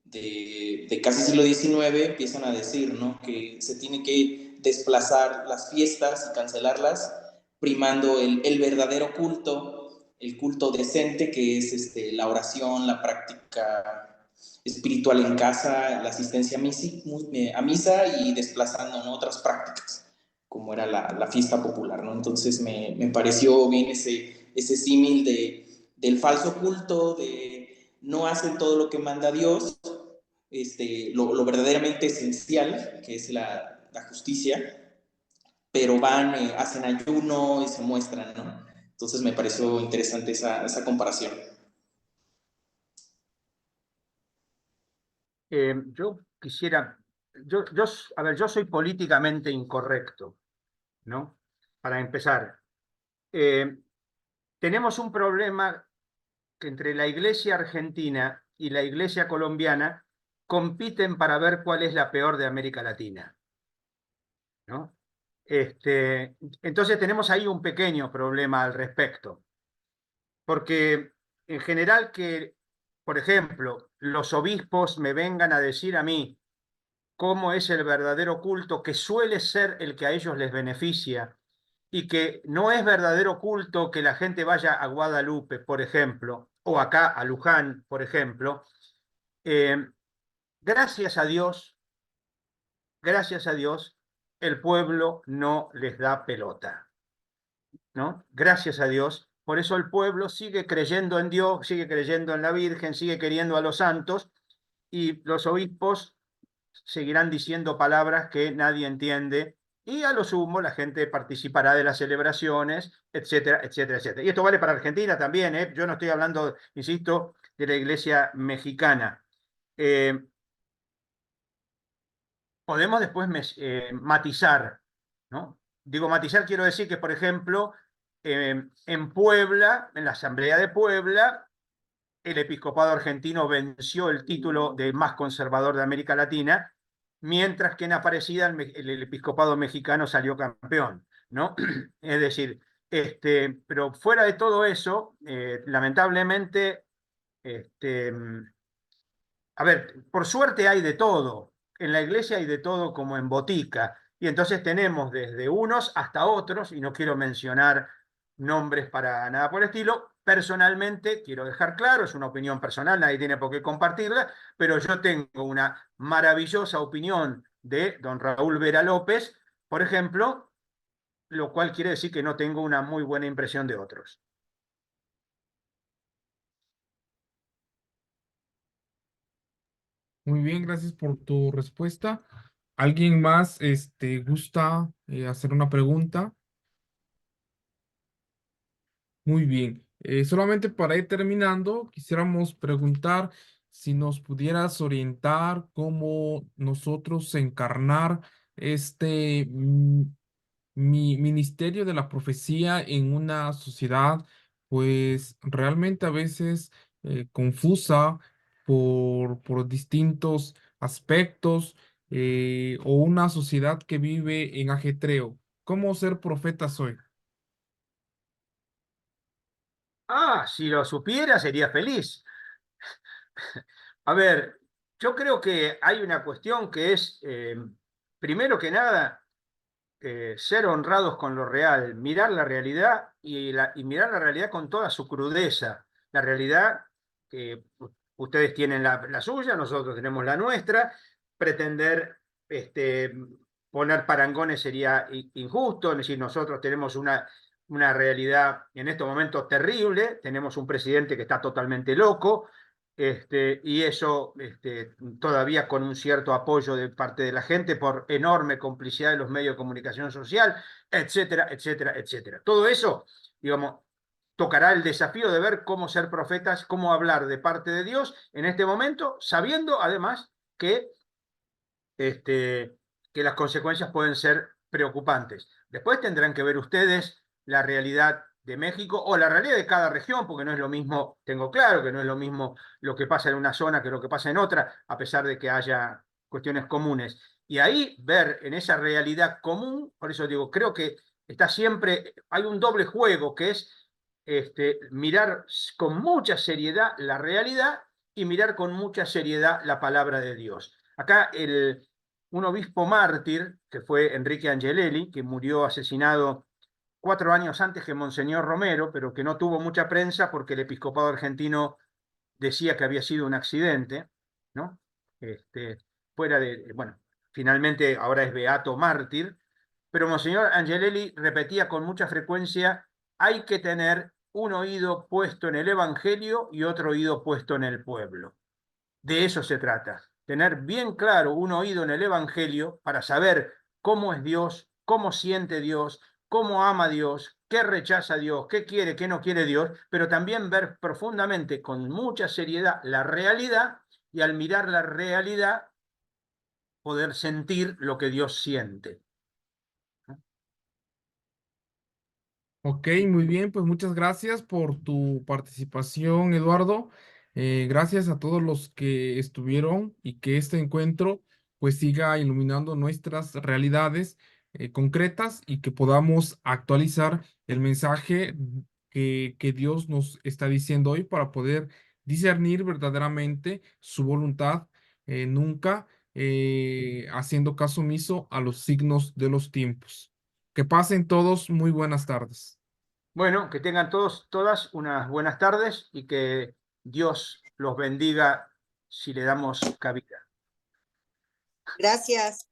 de casi siglo XIX, empiezan a decir, ¿no?, que se tiene que desplazar las fiestas y cancelarlas, primando el verdadero culto, el culto decente, que es la oración, la práctica espiritual en casa, la asistencia a misa y desplazando, ¿no?, otras prácticas, como era la fiesta popular, ¿no? Entonces me pareció bien ese símil del falso culto, no hacen todo lo que manda Dios, lo verdaderamente esencial, que es la justicia, pero van, hacen ayuno y se muestran, ¿no? Entonces me pareció interesante esa comparación. Yo quisiera, a ver, yo soy políticamente incorrecto, ¿no? Para empezar, eh, tenemos un problema que entre la iglesia argentina y la iglesia colombiana compiten para ver cuál es la peor de América Latina, ¿no? Entonces tenemos ahí un pequeño problema al respecto, porque en general que, por ejemplo, los obispos me vengan a decir a mí cómo es el verdadero culto, que suele ser el que a ellos les beneficia, y que no es verdadero culto que la gente vaya a Guadalupe, por ejemplo, o acá a Luján, por ejemplo. Eh, gracias gracias a Dios, el pueblo no les da pelota, ¿no? Gracias a Dios. Por eso el pueblo sigue creyendo en Dios, sigue creyendo en la Virgen, sigue queriendo a los santos, y los obispos seguirán diciendo palabras que nadie entiende, y a lo sumo la gente participará de las celebraciones, etcétera, etcétera, etcétera. Y esto vale para Argentina también, ¿eh? Yo no estoy hablando, insisto, de la iglesia mexicana. Podemos después matizar, ¿no? Digo, matizar quiero decir que, por ejemplo, en Puebla, en la Asamblea de Puebla, el episcopado argentino venció el título de más conservador de América Latina, mientras que en Aparecida el episcopado mexicano salió campeón, ¿no? Es decir, pero fuera de todo eso, lamentablemente, este, a ver, por suerte hay de todo. En la iglesia hay de todo como en botica. Y entonces tenemos desde unos hasta otros, y no quiero mencionar nombres para nada por el estilo. Personalmente, quiero dejar claro, es una opinión personal, nadie tiene por qué compartirla, pero yo tengo una maravillosa opinión de don Raúl Vera López, por ejemplo, lo cual quiere decir que no tengo una muy buena impresión de otros. Muy bien, gracias por tu respuesta. ¿Alguien más gusta hacer una pregunta? Muy bien. Solamente para ir terminando, quisiéramos preguntar si nos pudieras orientar cómo nosotros encarnar este ministerio de la profecía en una sociedad, pues realmente a veces confusa por distintos aspectos, o una sociedad que vive en ajetreo. ¿Cómo ser profetas hoy? Ah, si lo supiera, sería feliz. A ver, yo creo que hay una cuestión que es, primero que nada, ser honrados con lo real, mirar la realidad y mirar la realidad con toda su crudeza. La realidad, que ustedes tienen la suya, nosotros tenemos la nuestra. Pretender este, poner parangones sería injusto, es decir, nosotros tenemos una realidad en estos momentos terrible, tenemos un presidente que está totalmente loco, y eso todavía con un cierto apoyo de parte de la gente por enorme complicidad de los medios de comunicación social, etcétera, etcétera, etcétera. Todo eso, digamos, tocará el desafío de ver cómo ser profetas, cómo hablar de parte de Dios en este momento, sabiendo además este, que las consecuencias pueden ser preocupantes. Después tendrán que ver ustedes la realidad de México o la realidad de cada región, porque no es lo mismo, tengo claro que no es lo mismo lo que pasa en una zona que lo que pasa en otra, a pesar de que haya cuestiones comunes. Y ahí ver en esa realidad común, por eso digo, creo que está siempre, hay un doble juego que es mirar con mucha seriedad la realidad y mirar con mucha seriedad la palabra de Dios. Acá un obispo mártir, que fue Enrique Angelelli, que murió asesinado 4 años antes que Monseñor Romero, pero que no tuvo mucha prensa porque el episcopado argentino decía que había sido un accidente, ¿no? Fuera de, bueno, finalmente ahora es beato mártir, pero Monseñor Angelelli repetía con mucha frecuencia, hay que tener un oído puesto en el Evangelio y otro oído puesto en el pueblo. De eso se trata, tener bien claro un oído en el Evangelio para saber cómo es Dios, cómo siente Dios, cómo ama Dios, qué rechaza Dios, qué quiere, qué no quiere Dios, pero también ver profundamente, con mucha seriedad, la realidad, y al mirar la realidad poder sentir lo que Dios siente. Ok, muy bien, pues muchas gracias por tu participación, Eduardo. Gracias a todos los que estuvieron y que este encuentro pues siga iluminando nuestras realidades concretas y que podamos actualizar el mensaje que Dios nos está diciendo hoy para poder discernir verdaderamente su voluntad, nunca haciendo caso omiso a los signos de los tiempos. Que pasen todos muy buenas tardes. Bueno, que tengan todos, todas unas buenas tardes y que Dios los bendiga si le damos cabida. Gracias.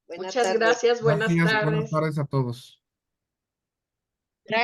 Buenas Muchas tardes. gracias, buenas Gracias, buenas tardes. tardes a todos.